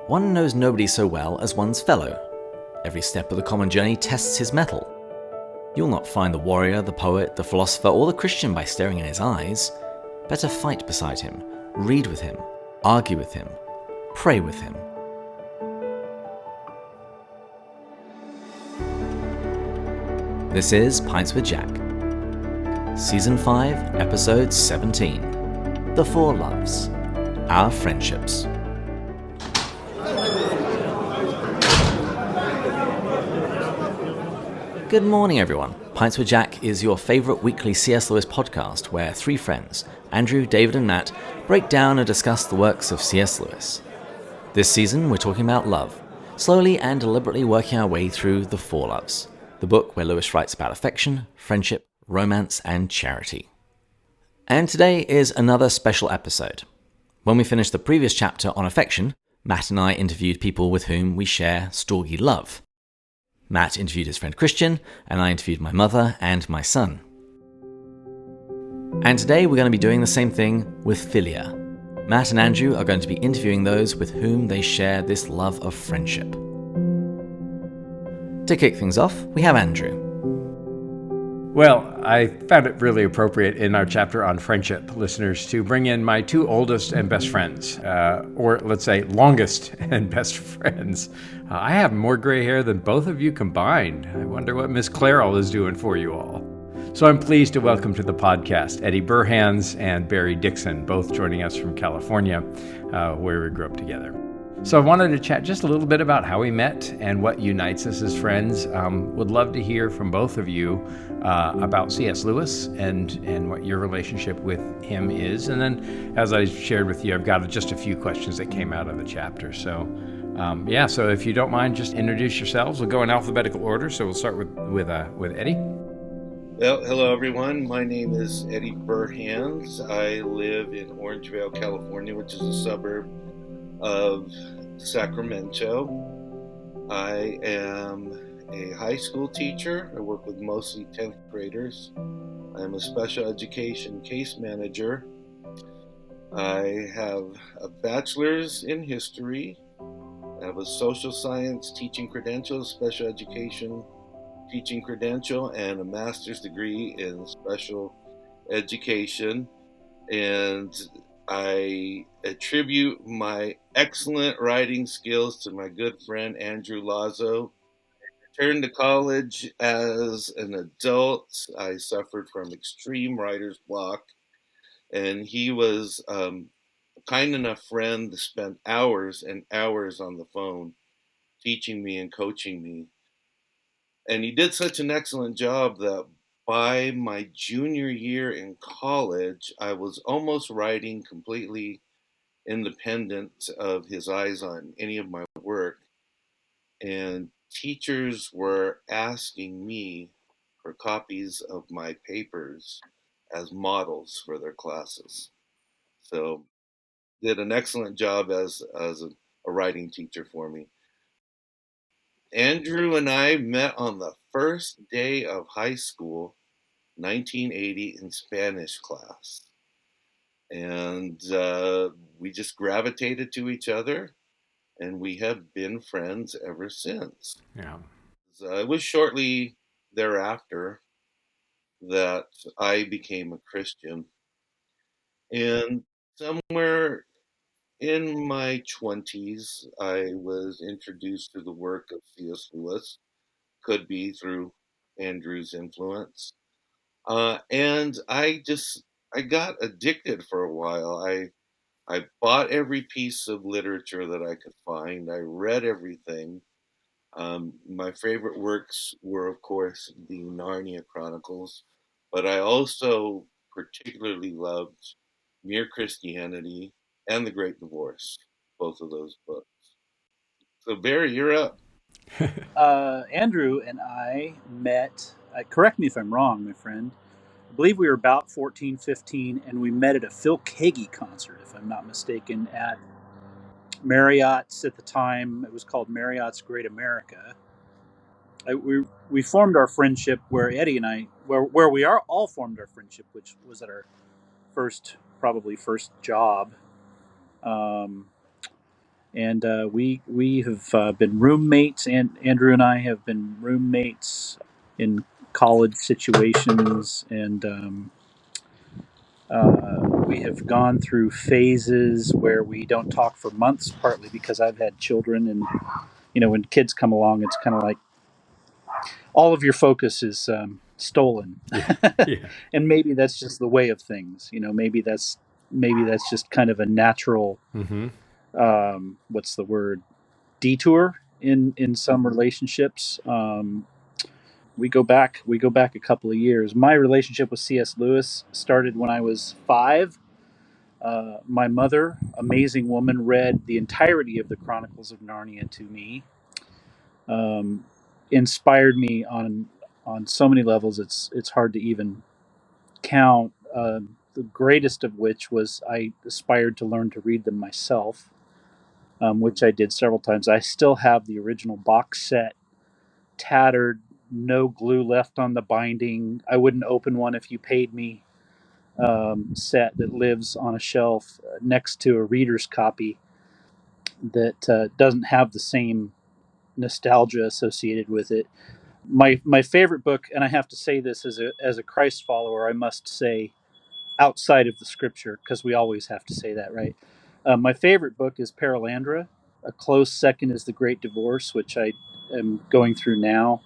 One knows nobody so well as one's fellow. Every step of the common journey tests his mettle. You'll not find the warrior, the poet, the philosopher, or the Christian by staring in his eyes. Better fight beside him, read with him, argue with him, pray with him. This is Pints with Jack, Season 5, Episode 17, The Four Loves, Our Friendships. Good morning, everyone. Pints with Jack is your favourite weekly C.S. Lewis podcast where three friends, Andrew, David and Matt, break down and discuss the works of C.S. Lewis. This season, we're talking about love, slowly and deliberately working our way through The Four Loves, the book where Lewis writes about affection, friendship, romance and charity. And today is another special episode. When we finished the previous chapter on affection, Matt and I interviewed people with whom we share storgy love. Matt interviewed his friend Christian, and I interviewed my mother and my son. And today we're going to be doing the same thing with philia. Matt and Andrew are going to be interviewing those with whom they share this love of friendship. To kick things off, we have Andrew. Well, I found it really appropriate in our chapter on friendship, listeners, to bring in my two oldest and best friends, or let's say longest and best friends. I have more gray hair than both of you combined. I wonder what Miss Clairol is doing for you all. So I'm pleased to welcome to the podcast Eddie Burhans and Barry Dixon, both joining us from California, where we grew up together. So I wanted to chat just a little bit about how we met and what unites us as friends. Would love to hear from both of you about C.S. Lewis and what your relationship with him is. And then, as I shared with you, I've got just a few questions that came out of the chapter. So, so if you don't mind, just introduce yourselves. We'll go in alphabetical order. So we'll start with Eddie. Well, hello everyone. My name is Eddie Burhans. I live in Orangevale, California, which is a suburb of Sacramento. I am a high school teacher. I work with mostly 10th graders. I'm a special education case manager. I have a bachelor's in history. I have a social science teaching credential, special education teaching credential, and a master's degree in special education. And I attribute my excellent writing skills to my good friend Andrew Lazo. I returned to college as an adult. I suffered from extreme writer's block, and he was a kind enough friend to spend hours and hours on the phone teaching me and coaching me. And he did such an excellent job that by my junior year in college, I was almost writing completely independent of his eyes on any of my work. And teachers were asking me for copies of my papers as models for their classes. So did an excellent job as a writing teacher for me. Andrew and I met on the first day of high school, 1980, in Spanish class. And we just gravitated to each other, and we have been friends ever since. Yeah. It was shortly thereafter that I became a Christian. And somewhere in my 20s, I was introduced to the work of C.S. Lewis, could be through Andrew's influence. And I got addicted for a while. I bought every piece of literature that I could find. I read everything. My favorite works were, of course, the Narnia Chronicles, but I also particularly loved Mere Christianity and The Great Divorce, both of those books. So, Barry, you're up. Andrew and I met, correct me if I'm wrong, my friend, I believe we were about 14, 15, and we met at a Phil Keaggy concert, if I'm not mistaken, at Marriott's at the time. It was called Marriott's Great America. We formed our friendship where Eddie and I, where we are all formed our friendship, which was at our first job. and we have been roommates. And Andrew and I have been roommates in college situations, and we have gone through phases where we don't talk for months, partly because I've had children, and when kids come along, it's kind of like all of your focus is stolen. Yeah. Yeah. And maybe that's just the way of things. Maybe that's just kind of a natural Mm-hmm. what's the word, detour in some relationships. We go back a couple of years. My relationship with C.S. Lewis started when I was 5. My mother, amazing woman, read the entirety of the Chronicles of Narnia to me. Um, Inspired me on so many levels. It's hard to even count. The greatest of which was I aspired to learn to read them myself, which I did several times. I still have the original box set, tattered, no glue left on the binding. I wouldn't open one if you paid me. Set that lives on a shelf next to a reader's copy that doesn't have the same nostalgia associated with it. My favorite book, and I have to say this as a Christ follower, I must say, outside of the scripture, because we always have to say that, right? My favorite book is Paralandra. A close second is The Great Divorce, which I am going through now.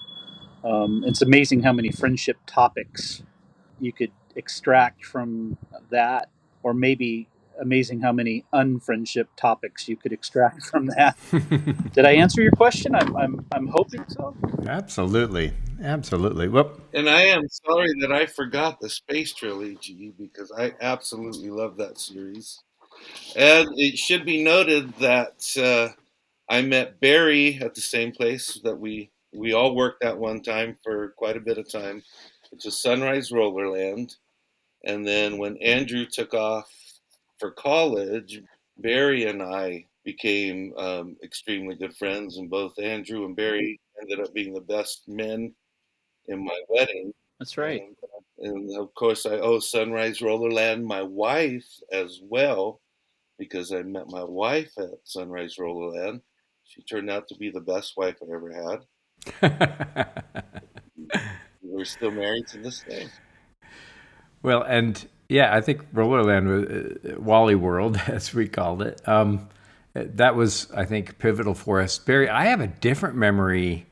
It's amazing how many friendship topics you could extract from that, or maybe amazing how many unfriendship topics you could extract from that. Did I answer your question? I'm hoping so. Absolutely. Absolutely. Well, And I am sorry that I forgot the Space Trilogy because I absolutely love that series. And it should be noted that I met Barry at the same place that we all worked at one time for quite a bit of time, which is Sunrise Rollerland. And then when Andrew took off for college, Barry and I became extremely good friends, and both Andrew and Barry ended up being the best men in my wedding. That's right. And of course, I owe Sunrise Rollerland my wife as well because I met my wife at Sunrise Rollerland. She turned out to be the best wife I ever had. We're still married to this day. well, and yeah, I think Rollerland was Wally World, as we called it. That was, I think, pivotal for us. Barry, I have a different memory.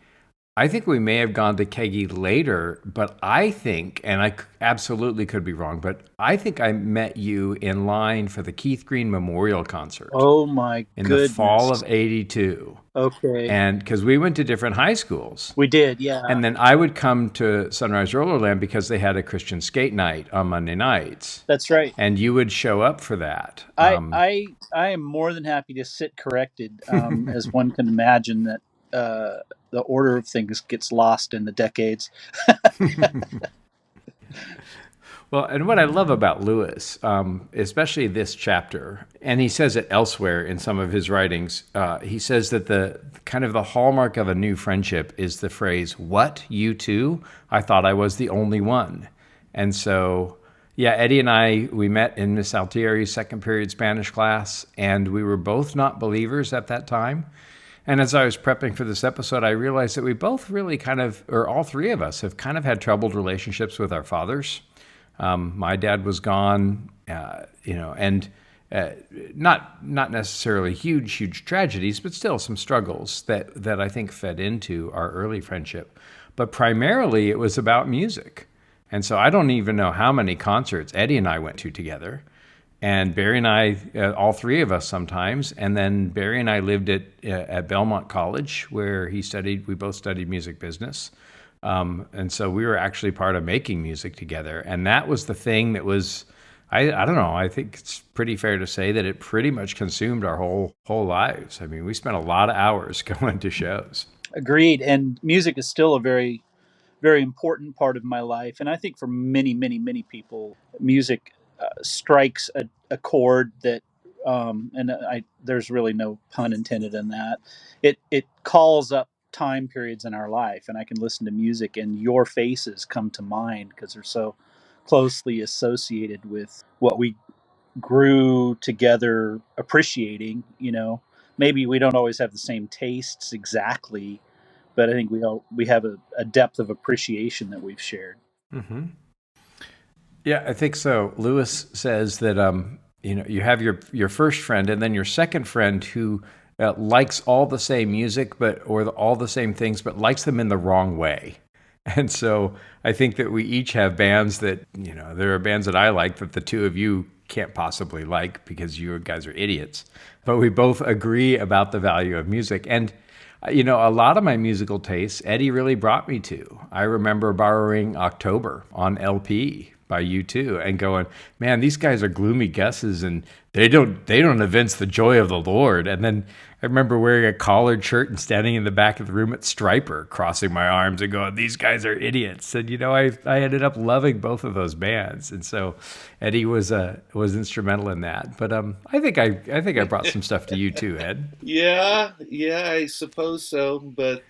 I think we may have gone to Kegi later, but I think, and I absolutely could be wrong, but I think I met you in line for the Keith Green Memorial Concert Oh my in the fall goodness. of '82. Okay. And because we went to different high schools. We did, yeah. And then I would come to Sunrise Rollerland because they had a Christian skate night on Monday nights. That's right. And you would show up for that. I am more than happy to sit corrected, as one can imagine that the order of things gets lost in the decades. Well, and what I love about Lewis, especially this chapter, and he says it elsewhere in some of his writings, he says that the kind of the hallmark of a new friendship is the phrase, "What, you too? I thought I was the only one." And so, yeah, Eddie and I, we met in Miss Altieri's second period Spanish class, and we were both not believers at that time. And as I was prepping for this episode, I realized that we both really kind of, or all three of us, have kind of had troubled relationships with our fathers. My dad was gone, and not necessarily huge tragedies, but still some struggles that I think fed into our early friendship. But primarily, it was about music, and so I don't even know how many concerts Eddie and I went to together, and Barry and I, all three of us sometimes, and then Barry and I lived at Belmont College where he studied. We both studied music business. And so we were actually part of making music together. And that was the thing that was, I don't know, I think it's pretty fair to say that it pretty much consumed our whole lives. I mean, we spent a lot of hours going to shows. Agreed. And music is still a very, very important part of my life. And I think for many, many, many people, music strikes a chord that, there's really no pun intended in that. It calls up time periods in our life, and I can listen to music, and your faces come to mind because they're so closely associated with what we grew together appreciating. maybe we don't always have the same tastes exactly, but I think we have a depth of appreciation that we've shared. Mm-hmm. Yeah, I think so. Lewis says that you have your first friend, and then your second friend who likes all the same music, all the same things, but likes them in the wrong way. And so I think that we each have bands that, there are bands that I like that the two of you can't possibly like because you guys are idiots. But we both agree about the value of music. And, a lot of my musical tastes, Eddie really brought me to. I remember borrowing October on LP by U2 and going, man, these guys are gloomy gusses and they don't evince the joy of the Lord. And then I remember wearing a collared shirt and standing in the back of the room at Striper, crossing my arms and going, these guys are idiots. And I ended up loving both of those bands. And so Eddie was instrumental in that. But I think I brought some stuff to you too, Ed. Yeah, I suppose so, but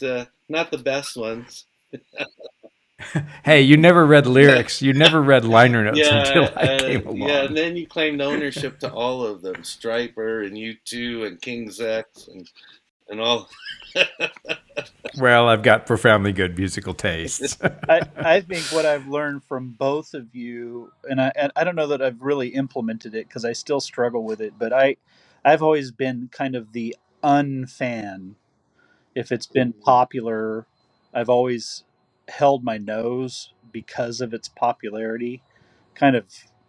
not the best ones. Hey, you never read lyrics. You never read liner notes until I came along. Yeah, and then you claimed ownership to all of them, Striper and U2 and King's X and all. Well, I've got profoundly good musical tastes. I think what I've learned from both of you, and I don't know that I've really implemented it because I still struggle with it, but I've always been kind of the unfan. If it's been popular, I've always held my nose because of its popularity. Kind of,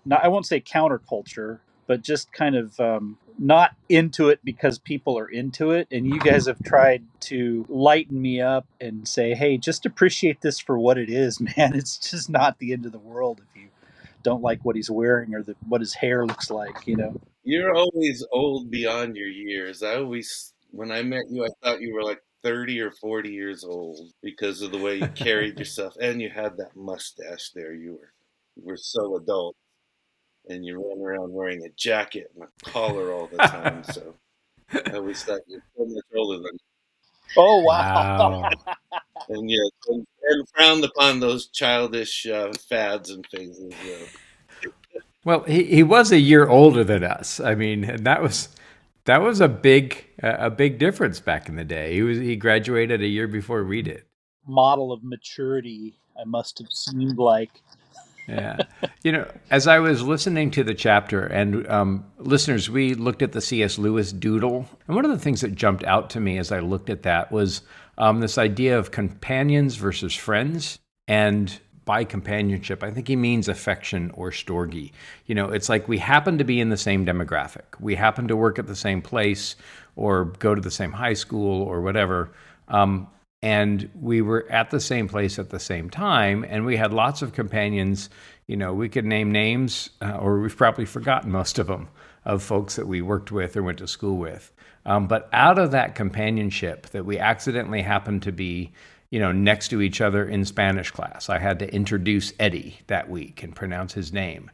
not, I won't say counterculture, but just kind of not into it because people are into it. And you guys have tried to lighten me up and say, hey, just appreciate this for what it is, man. It's just not the end of the world if you don't like what he's wearing or what his hair looks like, You're always old beyond your years. When I met you, I thought you were like 30 or 40 years old because of the way you carried yourself, and you had that mustache there. You were so adult, and you ran around wearing a jacket and a collar all the time. So I always thought you were so much older than. Oh wow! And yeah, and frowned upon those childish fads and phases. Yeah. Well, he was a year older than us. I mean, and that was a big difference back in the day. He graduated a year before we did. Model of maturity, I must have seemed like. Yeah. As I was listening to the chapter, and listeners, we looked at the C.S. Lewis doodle. And one of the things that jumped out to me as I looked at that was this idea of companions versus friends. And by companionship, I think he means affection or storge. It's like we happen to be in the same demographic. We happen to work at the same place or go to the same high school or whatever. And we were at the same place at the same time, and we had lots of companions. We could name names, or we've probably forgotten most of them, of folks that we worked with or went to school with. But out of that companionship that we accidentally happened to be, next to each other in Spanish class, I had to introduce Eddie that week and pronounce his name.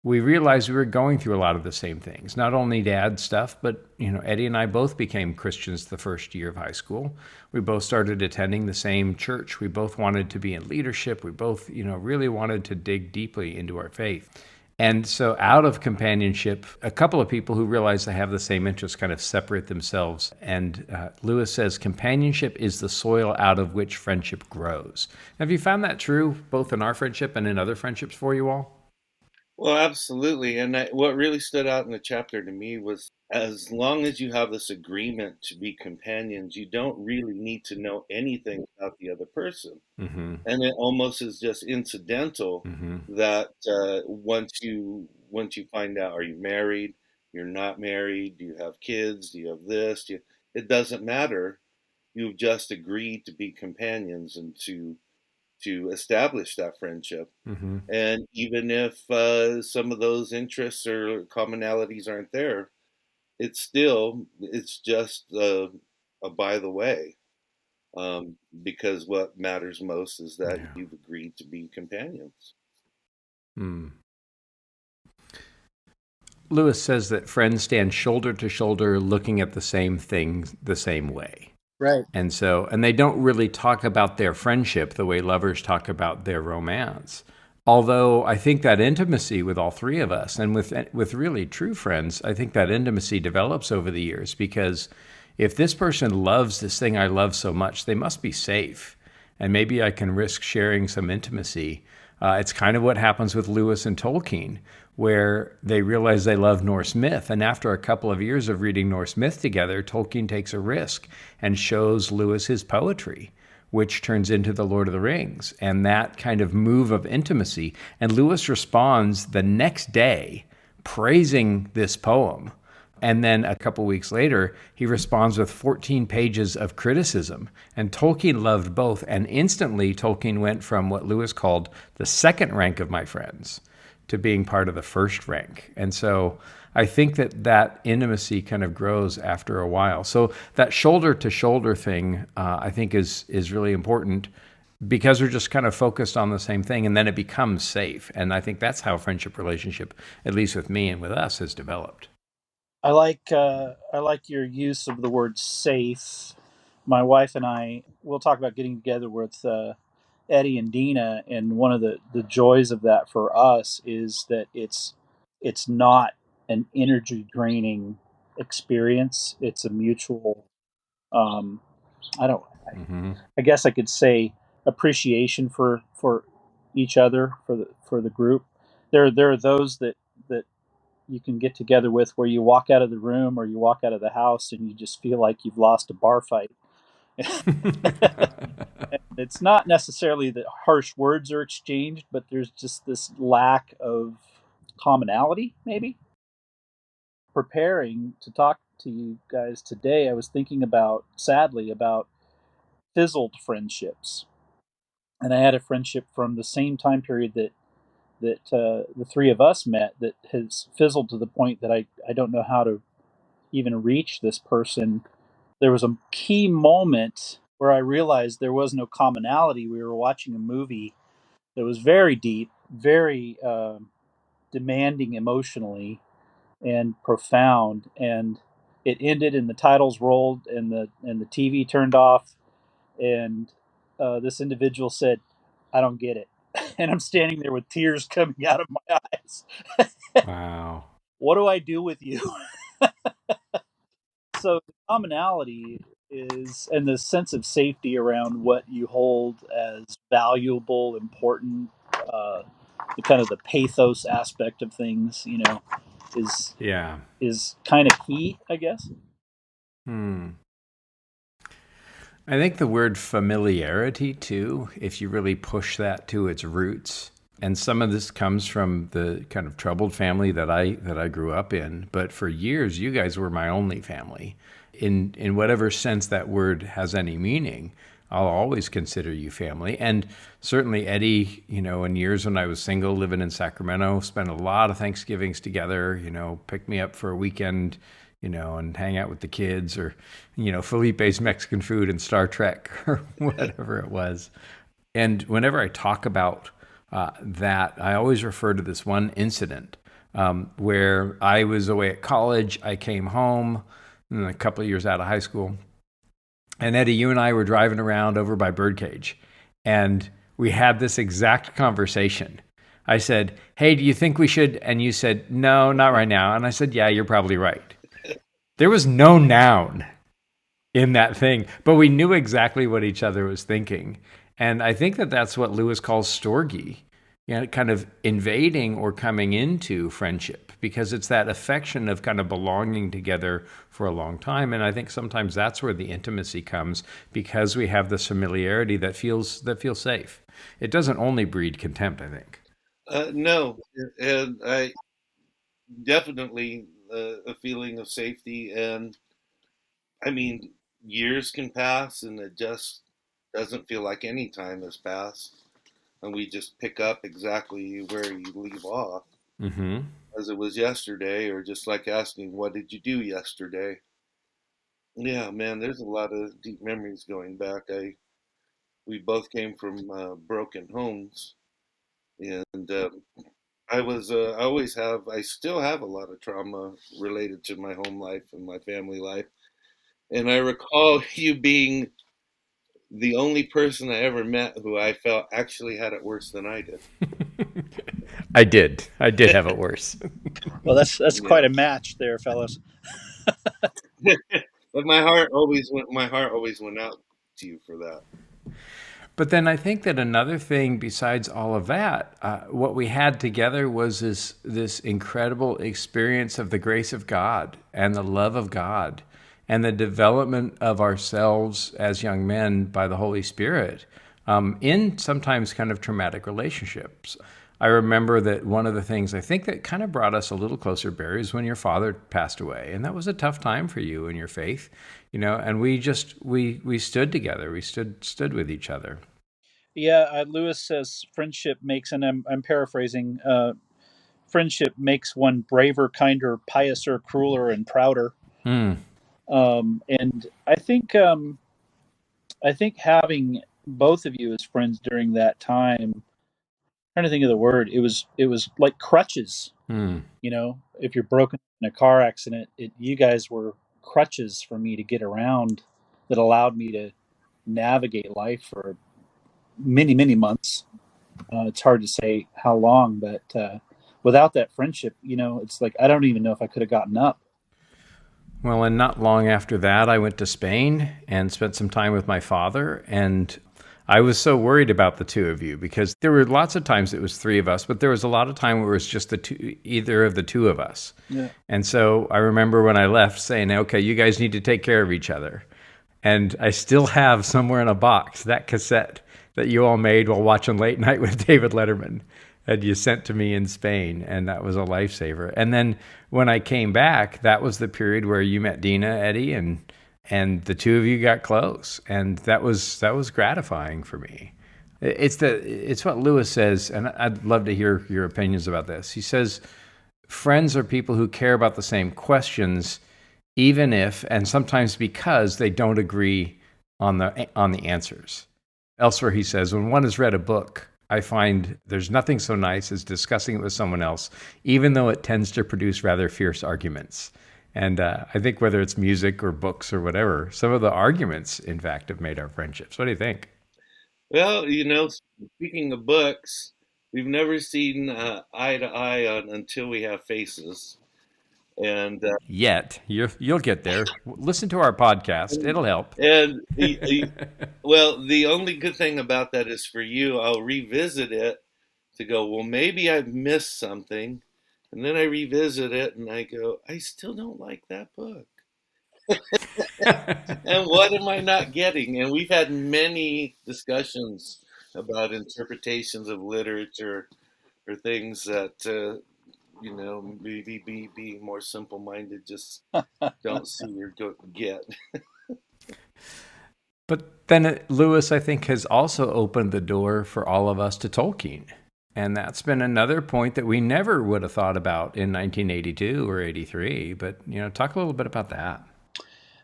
We realized we were going through a lot of the same things, not only dad stuff, but, Eddie and I both became Christians the first year of high school. We both started attending the same church. We both wanted to be in leadership. We both, really wanted to dig deeply into our faith. And so out of companionship, a couple of people who realize they have the same interests kind of separate themselves. And Lewis says, companionship is the soil out of which friendship grows. Have you found that true, both in our friendship and in other friendships for you all? Well, absolutely. And what really stood out in the chapter to me was as long as you have this agreement to be companions, you don't really need to know anything about the other person. Mm-hmm. And it almost is just incidental that once you find out, are you married? You're not married? Do you have kids? Do you have this? It doesn't matter. You've just agreed to be companions and to establish that friendship. Mm-hmm. And even if some of those interests or commonalities aren't there, it's just a by the way, because what matters most is that you've agreed to be companions. Lewis says that friends stand shoulder to shoulder looking at the same thing the same way. Right. And they don't really talk about their friendship the way lovers talk about their romance. Although I think that intimacy with all three of us and with really true friends, I think that intimacy develops over the years because if this person loves this thing I love so much, they must be safe. And maybe I can risk sharing some intimacy. It's kind of what happens with Lewis and Tolkien, where they realize they love Norse myth. And after a couple of years of reading Norse myth together, Tolkien takes a risk and shows Lewis his poetry, which turns into The Lord of the Rings, and that kind of move of intimacy. And Lewis responds the next day praising this poem. And then a couple weeks later, he responds with 14 pages of criticism. And Tolkien loved both. And instantly, Tolkien went from what Lewis called the second rank of my friends to being part of the first rank. And so I think that intimacy kind of grows after a while. So that shoulder to shoulder thing, I think is really important because we're just kind of focused on the same thing, and then it becomes safe. And I think that's how a friendship relationship, at least with me and with us, has developed. I like your use of the word safe. My wife and I will talk about getting together with Eddie and Dina, and one of the joys of that for us is that it's not an energy draining experience. It's a mutual. Um, I don't. Mm-hmm. I guess I could say appreciation for each other for the group. There are those that you can get together with where you walk out of the room or you walk out of the house and you just feel like you've lost a bar fight. It's not necessarily that harsh words are exchanged, but there's just this lack of commonality, maybe. Preparing to talk to you guys today, I was thinking about, sadly, about fizzled friendships. And I had a friendship from the same time period that the three of us met that has fizzled to the point that I don't know how to even reach this person. There was a key moment where I realized there was no commonality. We were watching a movie that was very deep, very demanding emotionally and profound, and it ended and the titles rolled and the TV turned off, and this individual said, "I don't get it," and I'm standing there with tears coming out of my eyes. Wow. What do I do with you? So the commonality is, and the sense of safety around what you hold as valuable, important, uh, the kind of the pathos aspect of things, is Yeah. is kind of key, I guess. Hmm. I think the word familiarity, too, if you really push that to its roots, and some of this comes from the kind of troubled family that I grew up in, but for years you guys were my only family. In whatever sense that word has any meaning, I'll always consider you family. And certainly Eddie, in years when I was single living in Sacramento, spent a lot of Thanksgivings together, picked me up for a weekend, and hang out with the kids, or, Felipe's Mexican food and Star Trek or whatever it was. And whenever I talk about that, I always refer to this one incident where I was away at college. I came home a couple of years out of high school. And Eddie, you and I were driving around over by Birdcage, and we had this exact conversation. I said, "Hey, do you think we should?" And you said, "No, not right now." And I said, "Yeah, you're probably right." There was no noun in that thing, but we knew exactly what each other was thinking. And I think that's what Lewis calls storge, kind of invading or coming into friendship, because it's that affection of kind of belonging together for a long time. And I think sometimes that's where the intimacy comes, because we have this familiarity that feels safe. It doesn't only breed contempt, I think. No, and I definitely a feeling of safety. And I mean, years can pass, and it just doesn't feel like any time has passed. And we just pick up exactly where you leave off, Mm-hmm. as it was yesterday, or just like asking, "What did you do yesterday?" Yeah, man, there's a lot of deep memories going back. We both came from broken homes, and I always have, I still have a lot of trauma related to my home life and my family life. And I recall you being the only person I ever met who I felt actually had it worse than I did. I did. I did have it worse. Well, that's Yeah. quite a match there, fellas. But my heart always went out to you for that. But then I think that another thing besides all of that, what we had together was this incredible experience of the grace of God and the love of God and the development of ourselves as young men by the Holy Spirit in sometimes kind of traumatic relationships. I remember that one of the things I think that kind of brought us a little closer, Barry, is when your father passed away, and that was a tough time for you and your faith, And we stood together, we stood with each other. Yeah, Lewis says friendship makes, and I'm paraphrasing. Friendship makes one braver, kinder, piouser, crueler, and prouder. Hmm. And I think having both of you as friends during that time, trying to think of the word, it was like crutches. Hmm. If you're broken in a car accident, you guys were crutches for me to get around, that allowed me to navigate life for many, many months. It's hard to say how long, but without that friendship, it's like I don't even know if I could have gotten up. Well, and not long after that, I went to Spain and spent some time with my father. And I was so worried about the two of you because there were lots of times it was three of us, but there was a lot of time where it was just either of the two of us. Yeah. And so I remember when I left saying, okay, you guys need to take care of each other. And I still have somewhere in a box that cassette that you all made while watching Late Night with David Letterman. And you sent to me in Spain, and that was a lifesaver. And then when I came back, that was the period where you met Dina, Eddie, and the two of you got close, and that was gratifying for me. It's what Lewis says, and I'd love to hear your opinions about this. He says, friends are people who care about the same questions, even if, and sometimes because, they don't agree on the answers. Elsewhere, he says, when one has read a book, I find there's nothing so nice as discussing it with someone else, even though it tends to produce rather fierce arguments. And I think whether it's music or books or whatever, some of the arguments, in fact, have made our friendships. What do you think? Well, speaking of books, we've never seen eye to eye on Until We Have Faces, and Yet. You'll get there. Listen to our podcast. It'll help. and well, the only good thing about that is for you, I'll revisit it to go, well, maybe I've missed something, and then I revisit it and I go, I still don't like that book. And what am I not getting? And we've had many discussions about interpretations of literature or things that maybe be more simple minded, just don't see or don't get. But then Lewis, I think, has also opened the door for all of us to Tolkien. And that's been another point that we never would have thought about in 1982 or 83. But, talk a little bit about that.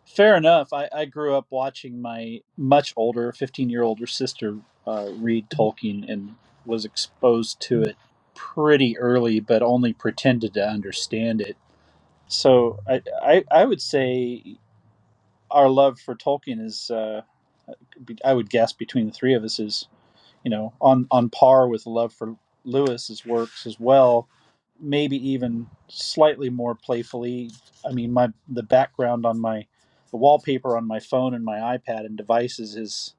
Fair enough. I grew up watching my much older, 15-year older sister read Tolkien, and was exposed to it pretty early, but only pretended to understand it. So I would say our love for Tolkien is, I would guess, between the three of us is, on par with love for Lewis's works as well. Maybe even slightly more playfully. I mean, the background on the wallpaper on my phone and my iPad and devices is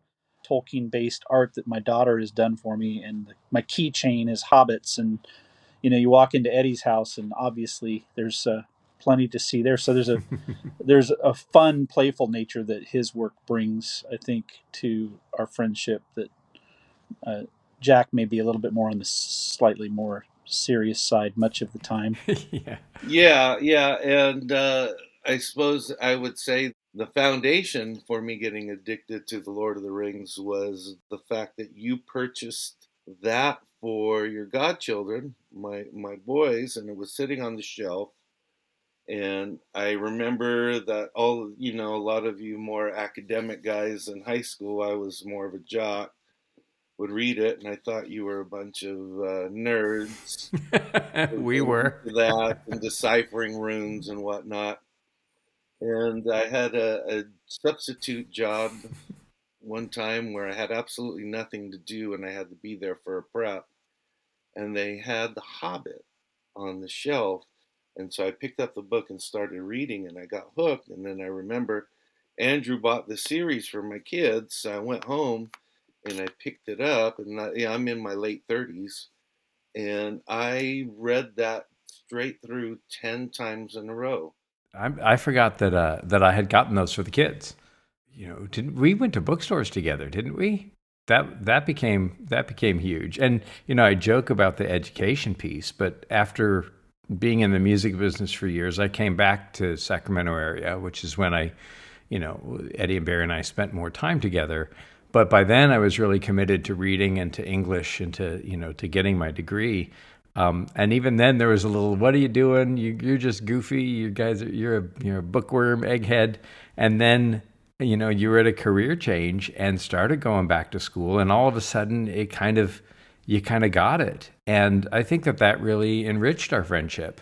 Tolkien-based art that my daughter has done for me, and my keychain is hobbits. And you walk into Eddie's house, and obviously there's plenty to see there. So there's a fun, playful nature that his work brings, I think, to our friendship that uh, Jack may be a little bit more on the slightly more serious side much of the time. Yeah. Yeah, and I suppose I would say the foundation for me getting addicted to the Lord of the Rings was the fact that you purchased that for your godchildren, my boys, and it was sitting on the shelf. And I remember that a lot of you more academic guys in high school, I was more of a jock, would read it, and I thought you were a bunch of nerds We into were. that and deciphering runes and whatnot. And I had a substitute job one time where I had absolutely nothing to do and I had to be there for a prep. and they had The Hobbit on the shelf. And so I picked up the book and started reading, and I got hooked. And then I remember Andrew bought the series for my kids. So I went home and I picked it up, and I'm in my late 30s, and I read that straight through 10 times in a row. I forgot that I had gotten those for the kids. Didn't we went to bookstores together, didn't we? That became huge. And I joke about the education piece, but after being in the music business for years, I came back to Sacramento area, which is when Eddie and Barry and I spent more time together. But by then I was really committed to reading and to English and to getting my degree. And even then there was a little, what are you doing? You're just goofy. You guys, you're a bookworm, egghead. And then you were at a career change and started going back to school, and all of a sudden you kind of got it. And I think that really enriched our friendship,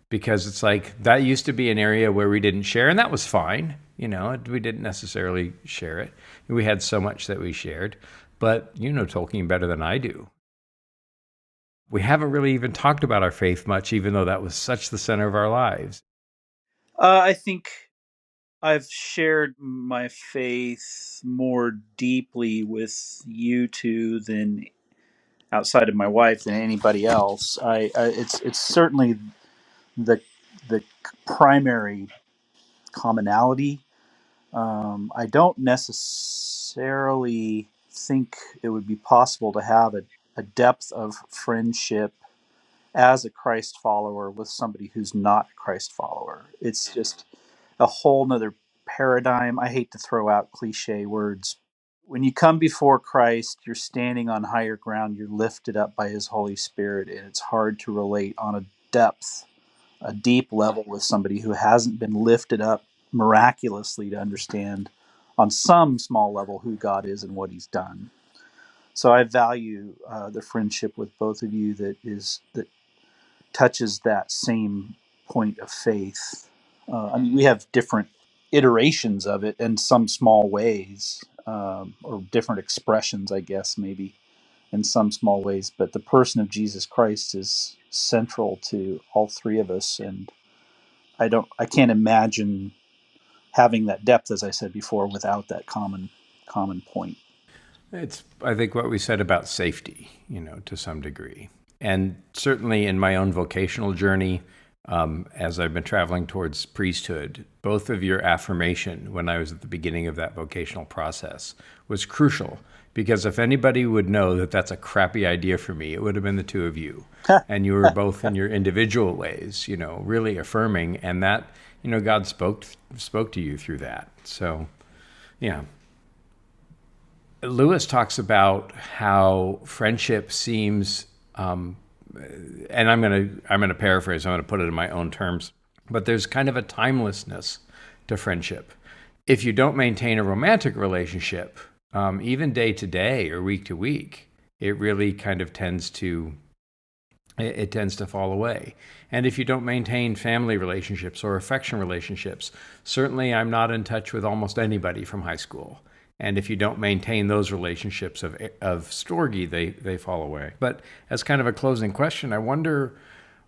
because it's like that used to be an area where we didn't share, and that was fine. We didn't necessarily share it. We had so much that we shared, but Tolkien better than I do. We haven't really even talked about our faith much, even though that was such the center of our lives. I think I've shared my faith more deeply with you two than outside of my wife than anybody else. It's certainly the the primary commonality. I don't necessarily think it would be possible to have a depth of friendship as a Christ follower with somebody who's not a Christ follower. It's just a whole nother paradigm. I hate to throw out cliche words. When you come before Christ, you're standing on higher ground, you're lifted up by his Holy Spirit, and it's hard to relate on a deep level with somebody who hasn't been lifted up miraculously to understand on some small level who God is and what he's done. So I value the friendship with both of you that touches that same point of faith. We have different iterations of it in some small ways, or different expressions, I guess, maybe in some small ways. But the person of Jesus Christ is central to all three of us, and I can't imagine having that depth, as I said before, without that common point. It's, I think, what we said about safety, to some degree. And certainly in my own vocational journey, as I've been traveling towards priesthood, both of your affirmation when I was at the beginning of that vocational process was crucial, because if anybody would know that that's a crappy idea for me, it would have been the two of you. And you were both in your individual ways, really affirming, and that, God spoke to you through that. So, yeah. Lewis talks about how friendship seems, and I'm gonna paraphrase. I'm gonna put it in my own terms, but there's kind of a timelessness to friendship. If you don't maintain a romantic relationship, even day to day or week to week, it really kind of tends to fall away. And if you don't maintain family relationships or affection relationships, certainly I'm not in touch with almost anybody from high school. And if you don't maintain those relationships of Storge, they fall away. But as kind of a closing question, I wonder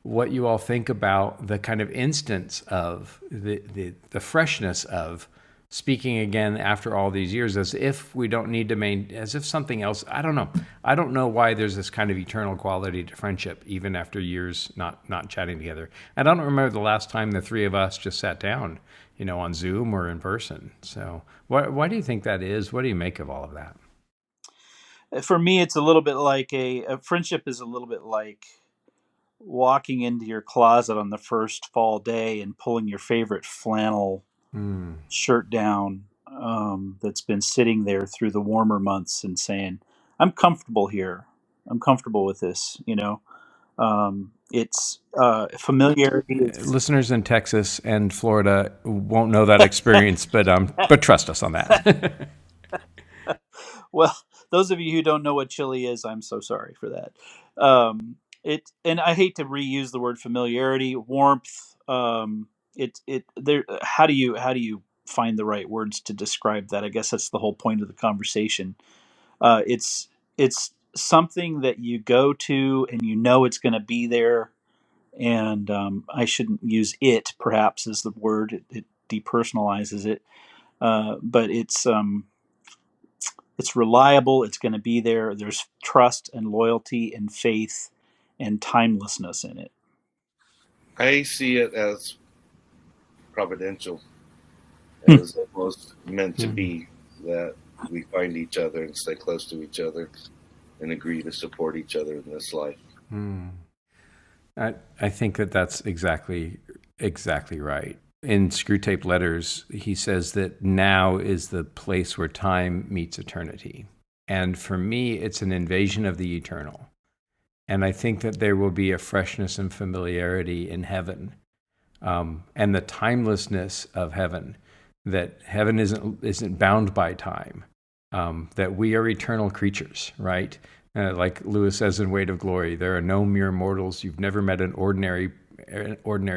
what you all think about the kind of instance of the freshness of speaking again after all these years, as if we don't need to as if something else. I don't know. I don't know why there's this kind of eternal quality to friendship, even after years not chatting together. And I don't remember the last time the three of us just sat down, on Zoom or in person. So why do you think that is? What do you make of all of that? For me, it's a little bit like a friendship is a little bit like walking into your closet on the first fall day and pulling your favorite flannel shirt down, that's been sitting there through the warmer months, and saying, I'm comfortable here. I'm comfortable with this, It's familiarity. Listeners in Texas and Florida won't know that experience, but trust us on that. Well, those of you who don't know what chili is, I'm so sorry for that. And I hate to reuse the word familiarity, warmth. There. How do you find the right words to describe that? I guess that's the whole point of the conversation. It's something that you go to and you know it's going to be there. And I shouldn't use it, perhaps, as the word. It depersonalizes it. But it's reliable. It's going to be there. There's trust and loyalty and faith and timelessness in it. I see it as providential, as almost meant to be, that we find each other and stay close to each other and agree to support each other in this life. I think that that's exactly right. In Screwtape Letters, he says that now is the place where time meets eternity. And for me, it's an invasion of the eternal. And I think that there will be a freshness and familiarity in heaven, and the timelessness of heaven, that heaven isn't bound by time, that we are eternal creatures, right? Like Lewis says in Weight of Glory, there are no mere mortals. You've never met an ordinary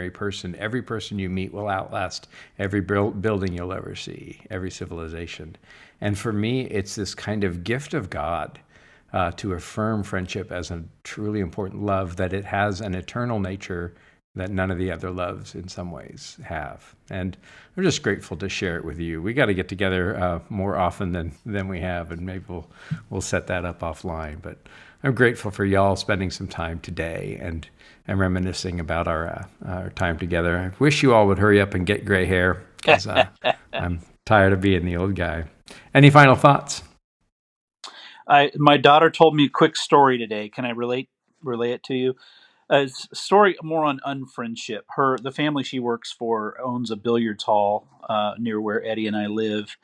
person. Every person you meet will outlast every building you'll ever see, every civilization. And for me, it's this kind of gift of God to affirm friendship as a truly important love, that it has an eternal nature that none of the other loves in some ways have. And I'm just grateful to share it with you. We got to get together more often than we have, and maybe we'll set that up offline. But I'm grateful for y'all spending some time today and reminiscing about our time together. I wish you all would hurry up and get gray hair, because I'm tired of being the old guy. Any final thoughts? My daughter told me a quick story today. Can I relay it to you? A story more on unfriendship. The family she works for owns a billiards hall near where Eddie and I live,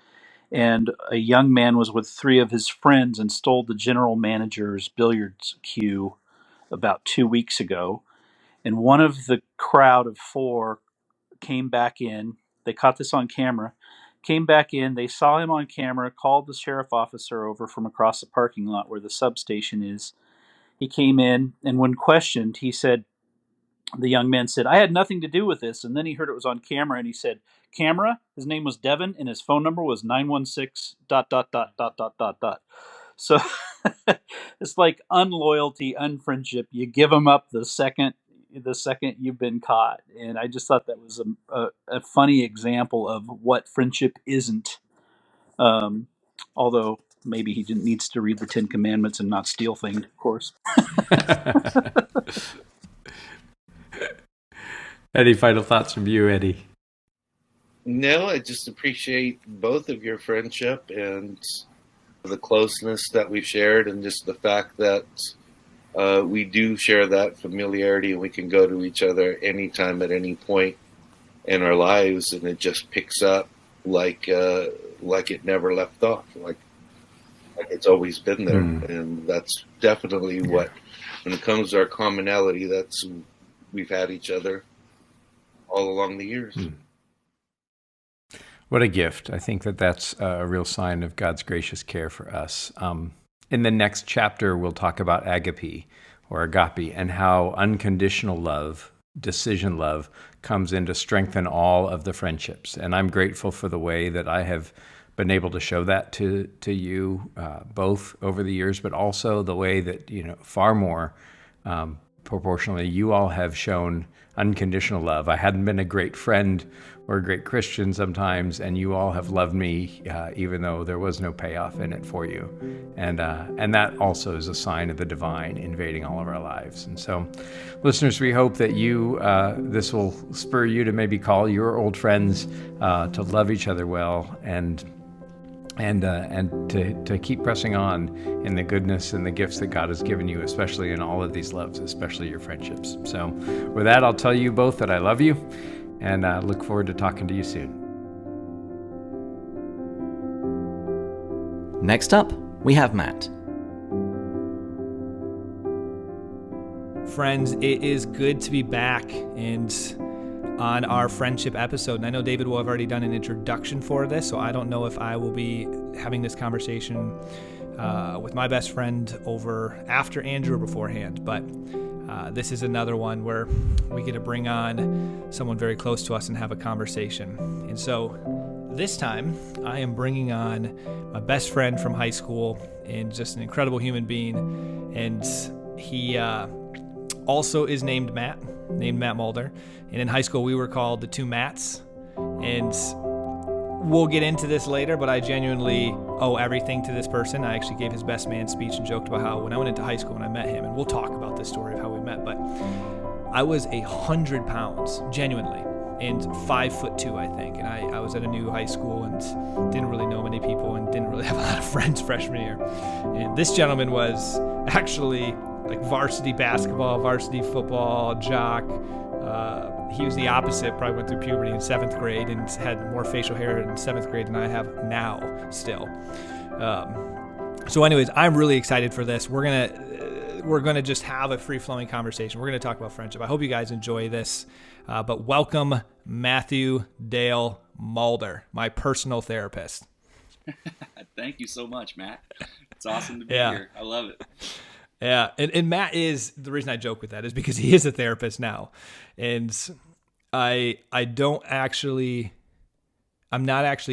and a young man was with 3 of his friends and stole the general manager's billiards cue about 2 weeks ago. And one of the crowd of 4 came back in. They caught this on camera. Came back in. They saw him on camera. Called the sheriff officer over from across the parking lot where the substation is. He came in, and when questioned, the young man said, "I had nothing to do with this." And then he heard it was on camera, and he said, "Camera." His name was Devin, and his phone number was 916 ... So it's like unloyalty, unfriendship. You give them up the second you've been caught. And I just thought that was a funny example of what friendship isn't. Although maybe he needs to read the 10 Commandments and not steal things, of course. Any final thoughts from you, Eddie? No, I just appreciate both of your friendship and the closeness that we've shared, and just the fact that we do share that familiarity, and we can go to each other anytime at any point in our lives, and it just picks up like it never left off, like it's always been there. And that's definitely what, when it comes to our commonality, that's we've had each other all along the years. What a gift. I think that that's a real sign of God's gracious care for us. In the next chapter, we'll talk about agape, or agape, and how unconditional love, decision love, comes in to strengthen all of the friendships. And I'm grateful for the way that I have been able to show that to you both over the years, but also the way that, far more proportionally, you all have shown unconditional love. I hadn't been a great friend or a great Christian sometimes, and you all have loved me even though there was no payoff in it for you. And that also is a sign of the divine invading all of our lives. And so, listeners, we hope that this will spur you to maybe call your old friends to love each other well, and to keep pressing on in the goodness and the gifts that God has given you, especially in all of these loves, especially your friendships. So with that, I'll tell you both that I love you, and look forward to talking to you soon. Next up, we have Matt. Friends, it is good to be back and on our friendship episode. And I know David will have already done an introduction for this, so I don't know if I will be having this conversation with my best friend over after Andrew or beforehand. But this is another one where we get to bring on someone very close to us and have a conversation. And so this time I am bringing on my best friend from high school and just an incredible human being. And he also is named Matt Mulder. And in high school, we were called the two Matts. And we'll get into this later, but I genuinely owe everything to this person. I actually gave his best man speech and joked about how when I went into high school and I met him, and we'll talk about this story of how we met, but I was 100 pounds, genuinely, and 5'2", I think. And I was at a new high school and didn't really know many people and didn't really have a lot of friends freshman year. And this gentleman was actually like varsity basketball, varsity football, jock. He was the opposite, probably went through puberty in 7th grade and had more facial hair in 7th grade than I have now still. So anyways, I'm really excited for this. We're gonna just have a free-flowing conversation. We're gonna talk about friendship. I hope you guys enjoy this. But welcome, Matthew Dale Mulder, my personal therapist. Thank you so much, Matt. It's awesome to be here. I love it. Yeah, and Matt is, the reason I joke with that is because he is a therapist now. And I'm not actually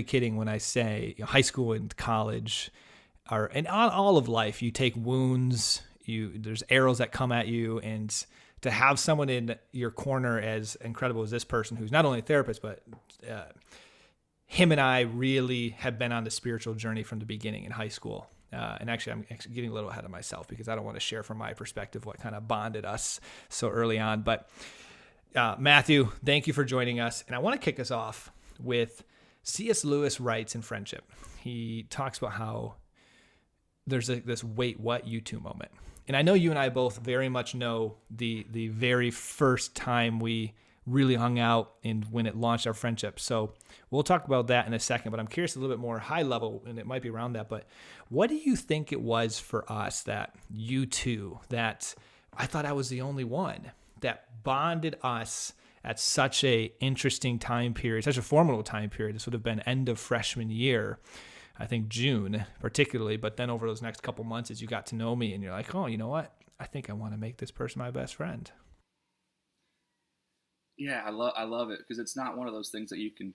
kidding when I say, high school and college and all of life, you take wounds, there's arrows that come at you, and to have someone in your corner as incredible as this person, who's not only a therapist, but him and I really have been on the spiritual journey from the beginning in high school. And actually, I'm getting a little ahead of myself because I don't want to share from my perspective what kind of bonded us so early on. But Matthew, thank you for joining us. And I want to kick us off with C.S. Lewis writes in Friendship. He talks about how there's this wait, what, you two moment. And I know you and I both very much know the very first time we really hung out and when it launched our friendship. So we'll talk about that in a second, but I'm curious a little bit more high level, and it might be around that, but what do you think it was for us that you two, that I thought I was the only one, that bonded us at such a interesting time period, such a formidable time period? This would have been end of freshman year, I think June particularly, but then over those next couple months as you got to know me and you're like, oh, you know what? I think I want to make this person my best friend. Yeah, I love it because it's not one of those things that you can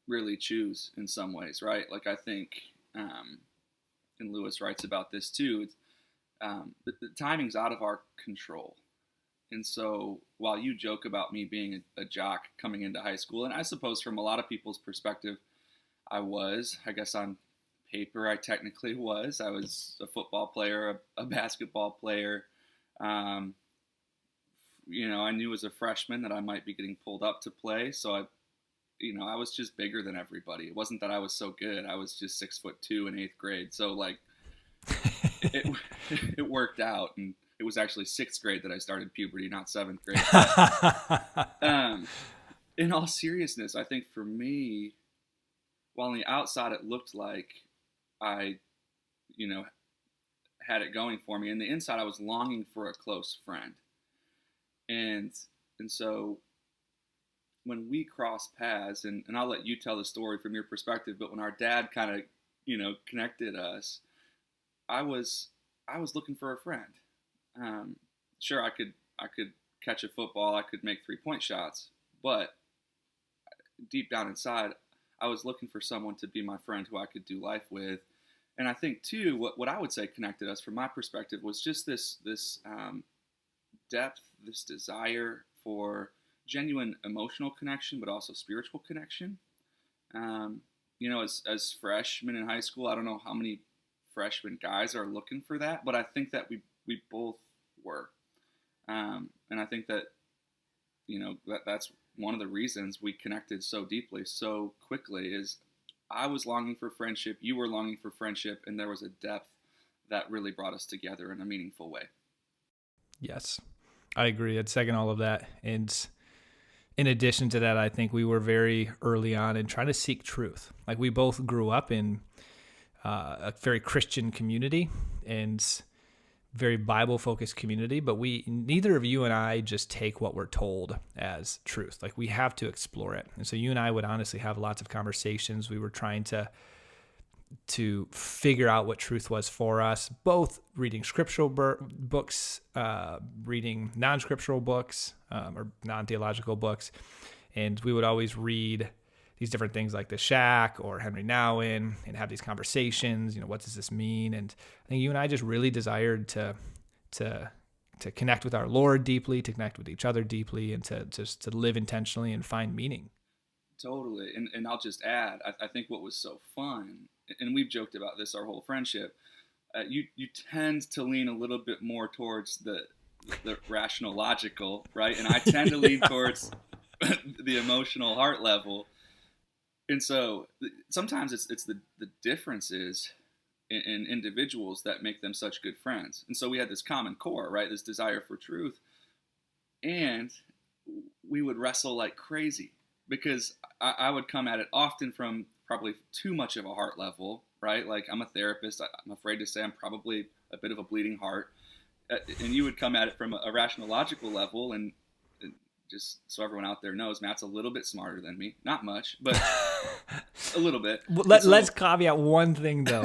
really choose in some ways, right? Like I think, and Lewis writes about this too, the timing's out of our control. And so while you joke about me being a jock coming into high school, and I suppose from a lot of people's perspective, I guess on paper, I technically was. I was a football player, a basketball player. I knew as a freshman that I might be getting pulled up to play. So I was just bigger than everybody. It wasn't that I was so good. I was just 6'2" in 8th grade. So like it worked out. And it was actually 6th grade that I started puberty, not 7th grade. In all seriousness, I think for me, while on the outside it looked like I, had it going for me, in the inside I was longing for a close friend. And so when we crossed paths, and I'll let you tell the story from your perspective, but when our dad kind of, connected us, I was looking for a friend. Sure, I could catch a football, I could make 3-point shots, but deep down inside, I was looking for someone to be my friend who I could do life with. And I think too, what I would say connected us from my perspective was just this depth, this desire for genuine emotional connection, but also spiritual connection. As freshmen in high school, I don't know how many freshman guys are looking for that, but I think that we both were. And I think that, that's one of the reasons we connected so deeply, so quickly, is I was longing for friendship, you were longing for friendship, and there was a depth that really brought us together in a meaningful way. Yes, I agree. I'd second all of that. And in addition to that, I think we were very early on in trying to seek truth. Like we both grew up in a very Christian community and very Bible-focused community, but neither of you and I just take what we're told as truth. Like we have to explore it. And so you and I would honestly have lots of conversations. We were trying to figure out what truth was for us, both reading scriptural books, reading non-scriptural books, or non-theological books. And we would always read these different things like the Shack or Henry Nouwen and have these conversations, what does this mean? And I think you and I just really desired to connect with our Lord deeply, to connect with each other deeply, and to live intentionally and find meaning. Totally. And I'll just add, I think what was so fun, and we've joked about this our whole friendship, you tend to lean a little bit more towards the rational, logical, right? And I tend to lean towards the emotional, heart level. And so sometimes it's the differences in individuals that make them such good friends. And so we had this common core, right? This desire for truth. And we would wrestle like crazy because I would come at it often from probably too much of a heart level, right? Like, I'm a therapist. I'm afraid to say I'm probably a bit of a bleeding heart. And you would come at it from a rational, logical level. And just so everyone out there knows, Matt's a little bit smarter than me. Not much, but a little bit. Let's caveat one thing, though.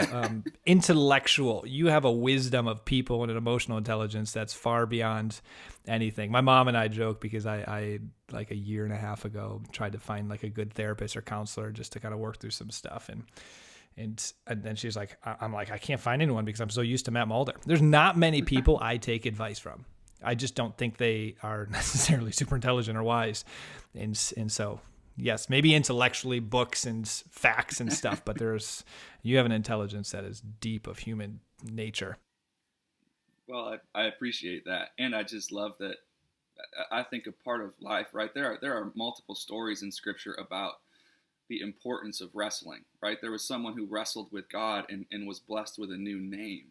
Intellectual. You have a wisdom of people and an emotional intelligence that's far beyond anything. My mom and I joke because I like a year and a half ago, tried to find like a good therapist or counselor just to kind of work through some stuff. And then she's like, I'm like, I can't find anyone because I'm so used to Matt Mulder. There's not many people I take advice from. I just don't think they are necessarily super intelligent or wise. And so, yes, maybe intellectually books and facts and stuff, but you have an intelligence that is deep of human nature. Well, I appreciate that. And I just love that. I think a part of life, right? There are multiple stories in Scripture about the importance of wrestling, right? There was someone who wrestled with God and was blessed with a new name.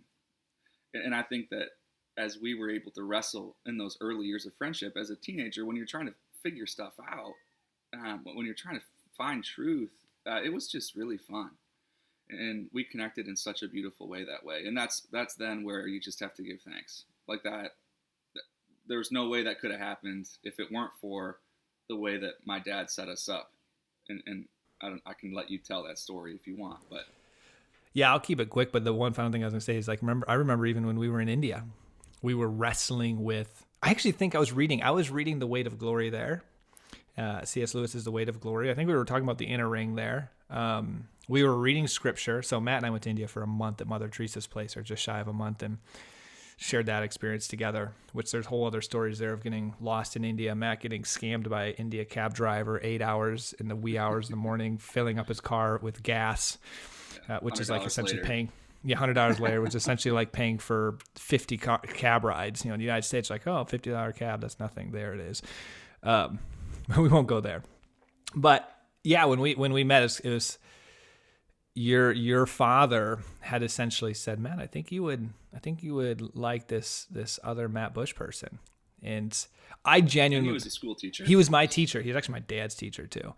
And I think that as we were able to wrestle in those early years of friendship as a teenager, when you're trying to figure stuff out, when you're trying to find truth, it was just really fun. And we connected in such a beautiful way that way. And that's then where you just have to give thanks. Like that, there's no way that could have happened if it weren't for the way that my dad set us up. And I can let you tell that story if you want, but. Yeah, I'll keep it quick. But the one final thing I was going to say is, like, I remember even when we were in India, we were wrestling with, I actually think I was reading The Weight of Glory there. C.S. Lewis's The Weight of Glory. I think we were talking about the inner ring there. We were reading scripture. So Matt and I went to India for a month at Mother Teresa's place, or just shy of a month, and shared that experience together, which there's whole other stories there of getting lost in India, Matt getting scammed by an India cab driver 8 hours in the wee hours in the morning, filling up his car with gas, which is like essentially later. paying... Yeah, $100 later, which is essentially like paying for 50 cab rides. In the United States, like, oh, $50 cab, that's nothing. There it is. We won't go there. But yeah, when we met, it was your father had essentially said, "Matt, I think you would like this other Matt Bush person." And I genuinely... And he was a school teacher. He was my teacher. He was actually my dad's teacher too,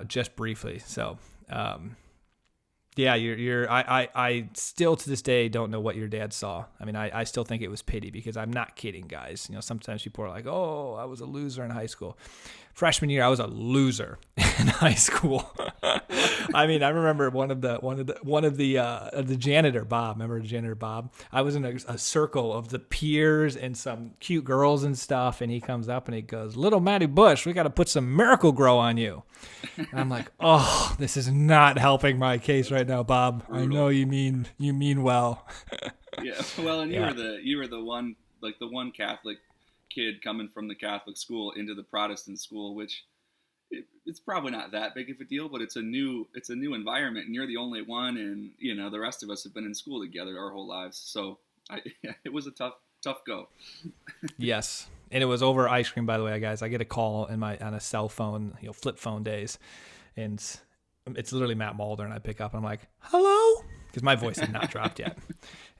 just briefly. So. Yeah, I still to this day don't know what your dad saw. I mean, I still think it was pity, because I'm not kidding, guys. Sometimes people are like, "Oh, I was a loser in high school." Freshman year, I was a loser in high school. I mean, I remember one of the janitor, Bob. Remember janitor Bob? I was in a circle of the peers and some cute girls and stuff, and he comes up and he goes, "Little Matty Bush, we got to put some Miracle Grow on you." And I'm like, "Oh, this is not helping my case right now, Bob. Brutal. I know you mean well." Yeah, well, and you were the one, like the one Catholic kid coming from the Catholic school into the Protestant school, which it's probably not that big of a deal, but it's a new environment, and you're the only one, and the rest of us have been in school together our whole lives, so it was a tough go. Yes, and it was over ice cream, by the way, guys. I get a call on a cell phone, flip phone days, and it's literally Matt Mulder, and I pick up and I'm like, "Hello," because my voice had not dropped yet.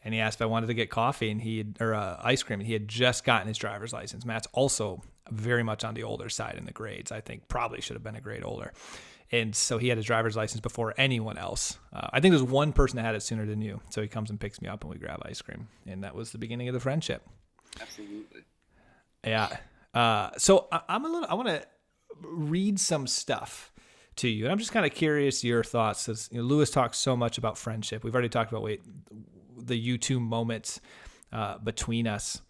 And he asked if I wanted to get coffee or ice cream, and he had just gotten his driver's license. Matt's also very much on the older side in the grades. I think probably should have been a grade older. And so he had his driver's license before anyone else. I think there's one person that had it sooner than you. So he comes and picks me up and we grab ice cream. And that was the beginning of the friendship. Absolutely. Yeah. So I want to read some stuff to you. And I'm just kind of curious your thoughts, as Lewis talks so much about friendship. We've already talked about the you two moments between us.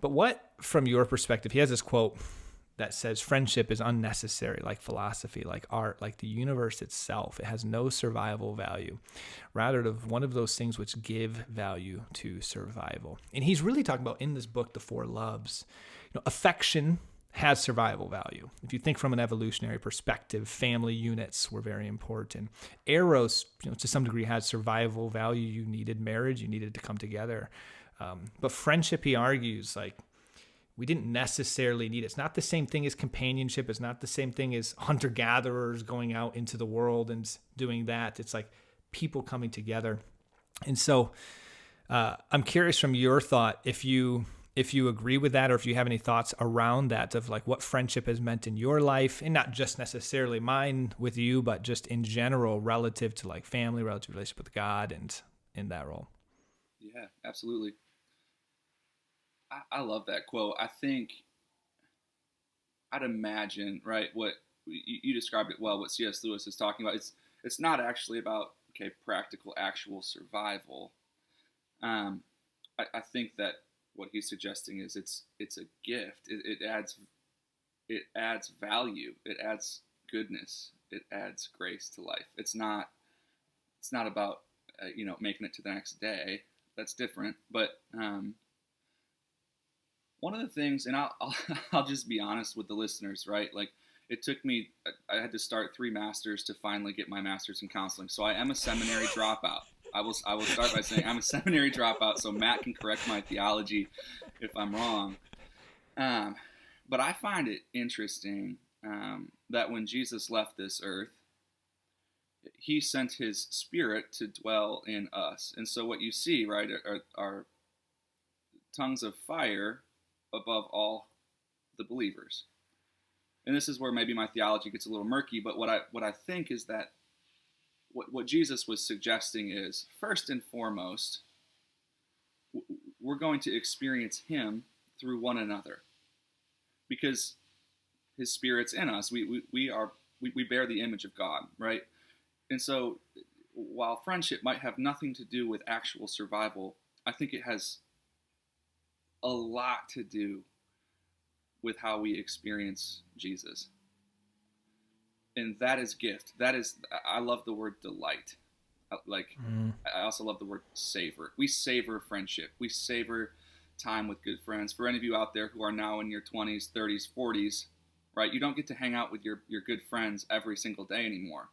But what, from your perspective, he has this quote that says friendship is unnecessary, like philosophy, like art, like the universe itself. It has no survival value. Rather, one of those things which give value to survival. And he's really talking about in this book, The Four Loves, affection has survival value. If you think from an evolutionary perspective, family units were very important. Eros, to some degree, has survival value. You needed marriage, you needed to come together. But friendship, he argues, like, we didn't necessarily need it. It's not the same thing as companionship. It's not the same thing as hunter-gatherers going out into the world and doing that. It's like people coming together. And so I'm curious from your thought, if you agree with that, or if you have any thoughts around that, of like what friendship has meant in your life, and not just necessarily mine with you, but just in general relative to like family, relative to relationship with God, and in that role. Yeah, absolutely. I love that quote. I think I'd imagine, right, what you described it well, what C.S. Lewis is talking about. It's not actually about, practical, actual survival. I think that what he's suggesting is it's a gift. It adds value. It adds goodness. It adds grace to life. It's not about making it to the next day. That's different. But one of the things, and I'll just be honest with the listeners, right? Like, it took me, I had to start 3 masters to finally get my master's in counseling. So I am a seminary dropout. I will start by saying I'm a seminary dropout, so Matt can correct my theology if I'm wrong. But I find it interesting that when Jesus left this earth, he sent his Spirit to dwell in us. And so what you see, right, are tongues of fire above all the believers. And this is where maybe my theology gets a little murky, but what I think is that what Jesus was suggesting is, first and foremost, we're going to experience him through one another, because his Spirit's in us. We bear the image of God, right? And so while friendship might have nothing to do with actual survival, I think it has a lot to do with how we experience Jesus. And that is gift. I love the word delight. I also love the word savor. We savor friendship. We savor time with good friends. For any of you out there who are now in your 20s, 30s, 40s, right? You don't get to hang out with your good friends every single day anymore.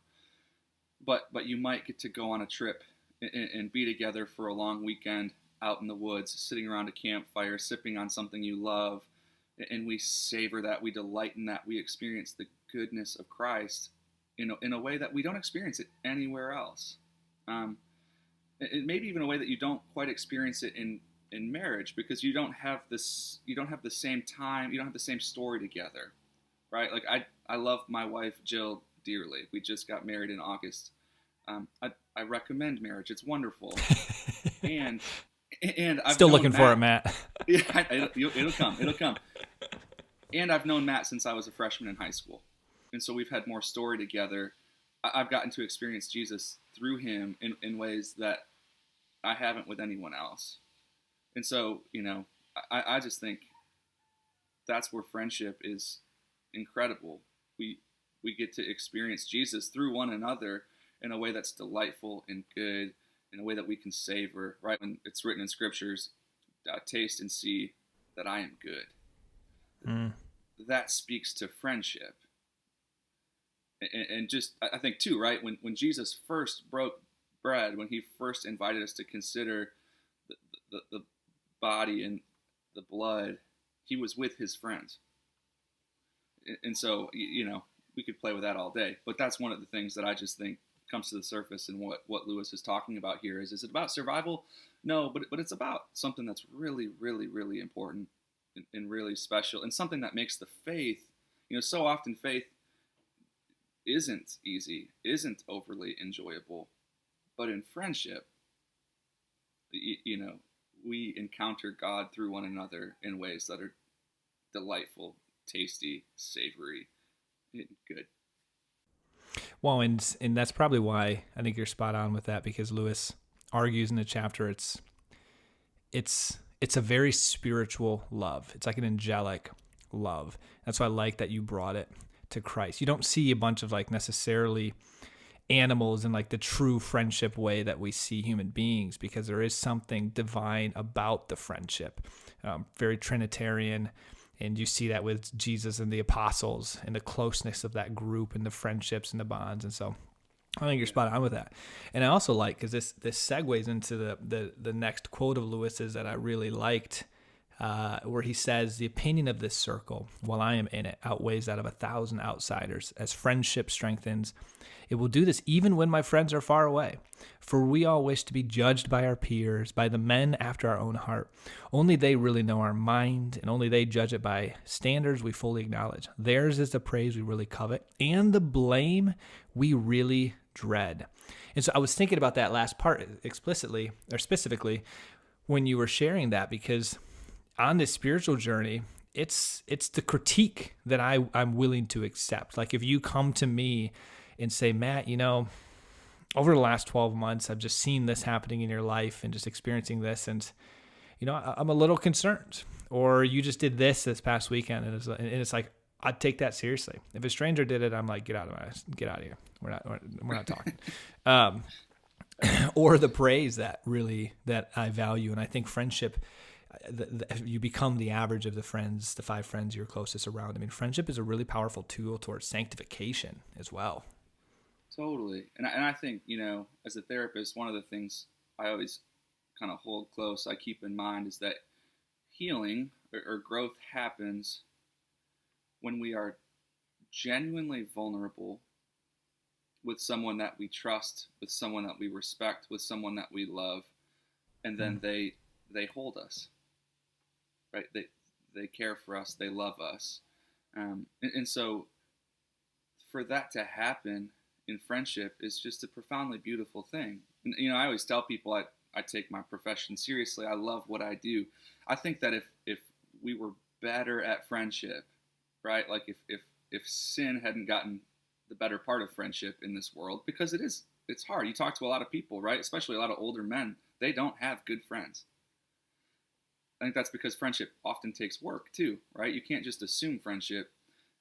But you might get to go on a trip and be together for a long weekend out in the woods, sitting around a campfire, sipping on something you love. And we savor that. We delight in that. We experience the goodness of Christ in a way that we don't experience it anywhere else. It maybe even a way that you don't quite experience it in marriage, because you don't have the same time, you don't have the same story together, right? Like I love my wife Jill dearly. We just got married in August. I recommend marriage. It's wonderful. and I've still looking for it, Matt. Yeah, it'll come. And I've known Matt since I was a freshman in high school. And so we've had more story together. I've gotten to experience Jesus through him in ways that I haven't with anyone else. And so, I just think that's where friendship is incredible. We get to experience Jesus through one another in a way that's delightful and good, in a way that we can savor, right? When it's written in scriptures, taste and see that I am good. That speaks to friendship. And just, I think too, right? When Jesus first broke bread, when he first invited us to consider the body and the blood, he was with his friends. And so, we could play with that all day. But that's one of the things that I just think comes to the surface in what Lewis is talking about here. Is it about survival? No, but it's about something that's really, really, really important and really special, and something that makes the faith, so often faith isn't easy, isn't overly enjoyable. But in friendship, we encounter God through one another in ways that are delightful, tasty, savory, and good. Well, and that's probably why I think you're spot on with that, because Lewis argues in the chapter it's a very spiritual love. It's like an angelic love. That's why I like that you brought it to Christ. You don't see a bunch of like necessarily animals in like the true friendship way that we see human beings, because there is something divine about the friendship, very Trinitarian. And you see that with Jesus and the apostles and the closeness of that group and the friendships and the bonds. And so I think you're spot on with that. And I also like, because this segues into the next quote of Lewis's that I really liked, where he says, "The opinion of this circle, while I am in it, outweighs that of 1,000 outsiders. As friendship strengthens, it will do this even when my friends are far away. For we all wish to be judged by our peers, by the men after our own heart. Only they really know our mind, and only they judge it by standards we fully acknowledge. Theirs is the praise we really covet, and the blame we really dread." And so I was thinking about that last part explicitly, or specifically, when you were sharing that, because on this spiritual journey, it's the critique that I'm willing to accept. Like if you come to me and say, "Matt, over the last 12 months, I've just seen this happening in your life and just experiencing this, and I'm a little concerned," or "You just did this past weekend," and it's like, I'd take that seriously. If a stranger did it, I'm like, get out of here. We're not talking. Or the praise that I value. And I think friendship, you become the average of the 5 friends you're closest around. I mean, friendship is a really powerful tool towards sanctification as well. Totally. And I think, as a therapist, one of the things I always kind of hold close, I keep in mind, is that healing or growth happens when we are genuinely vulnerable with someone that we trust, with someone that we respect, with someone that we love, and then they hold us, right? They care for us, they love us, and so for that to happen in friendship is just a profoundly beautiful thing. And, I always tell people I take my profession seriously. I love what I do. I think that if we were better at friendship, right? Like if sin hadn't gotten the better part of friendship in this world, because it's hard. You talk to a lot of people, right? Especially a lot of older men. They don't have good friends. I think that's because friendship often takes work too, right? You can't just assume friendship.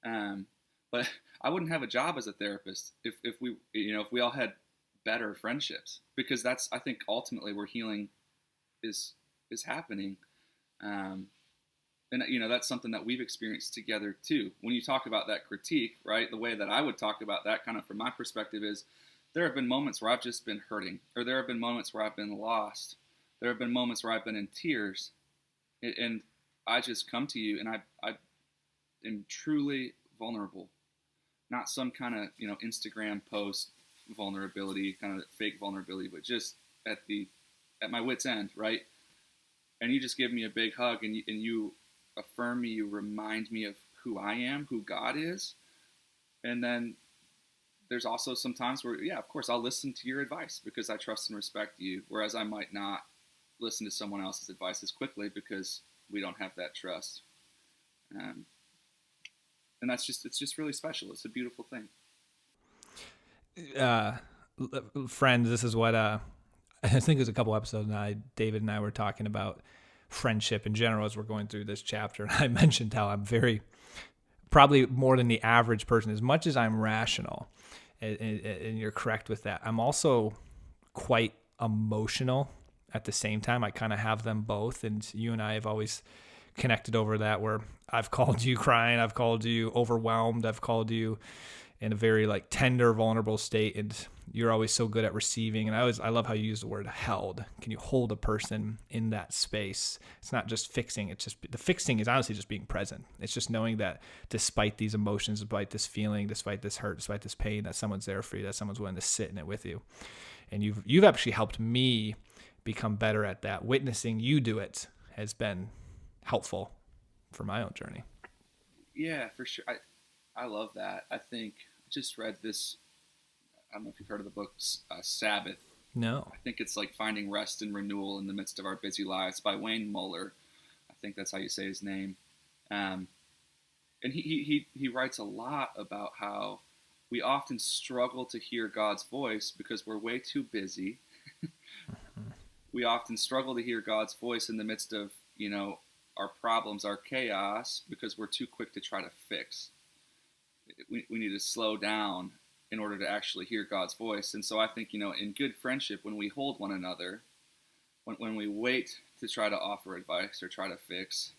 But I wouldn't have a job as a therapist if we all had better friendships, because that's, I think, ultimately where healing is happening. And that's something that we've experienced together too. When you talk about that critique, right, the way that I would talk about that kind of from my perspective is, there have been moments where I've just been hurting, or there have been moments where I've been lost. There have been moments where I've been in tears, and I just come to you and I am truly vulnerable. Not some kind of, Instagram post vulnerability, kind of fake vulnerability, but just at my wit's end, right? And you just give me a big hug, and you affirm me, you remind me of who I am, who God is. And then there's also some times where, yeah, of course, I'll listen to your advice because I trust and respect you, whereas I might not listen to someone else's advice as quickly because we don't have that trust. And it's just really special. It's a beautiful thing. Friends, this is what I think it was a couple episodes now, David and I were talking about friendship in general as we're going through this chapter. And I mentioned how I'm probably more than the average person, as much as I'm rational, and you're correct with that. I'm also quite emotional at the same time. I kind of have them both. And you and I have always connected over that, where I've called you crying, I've called you overwhelmed, I've called you in a very like tender, vulnerable state, and you're always so good at receiving. And I love how you use the word held. Can you hold a person in that space? It's not just fixing. It's just, the fixing is honestly just being present. It's just knowing that despite these emotions, despite this feeling, despite this hurt, despite this pain, that someone's there for you, that someone's willing to sit in it with you. And you've actually helped me become better at that. Witnessing you do it has been helpful for my own journey. Yeah, for sure. I love that. I think I just read this, I don't know if you've heard of the book Sabbath. No. I think it's like finding rest and renewal in the midst of our busy lives by Wayne Muller. I think that's how you say his name. And he writes a lot about how we often struggle to hear God's voice because we're way too busy. We often struggle to hear God's voice in the midst of, our problems, our chaos, because we're too quick to try to fix. We need to slow down in order to actually hear God's voice. And so I think, in good friendship, when we hold one another, when we wait to try to offer advice or try to fix,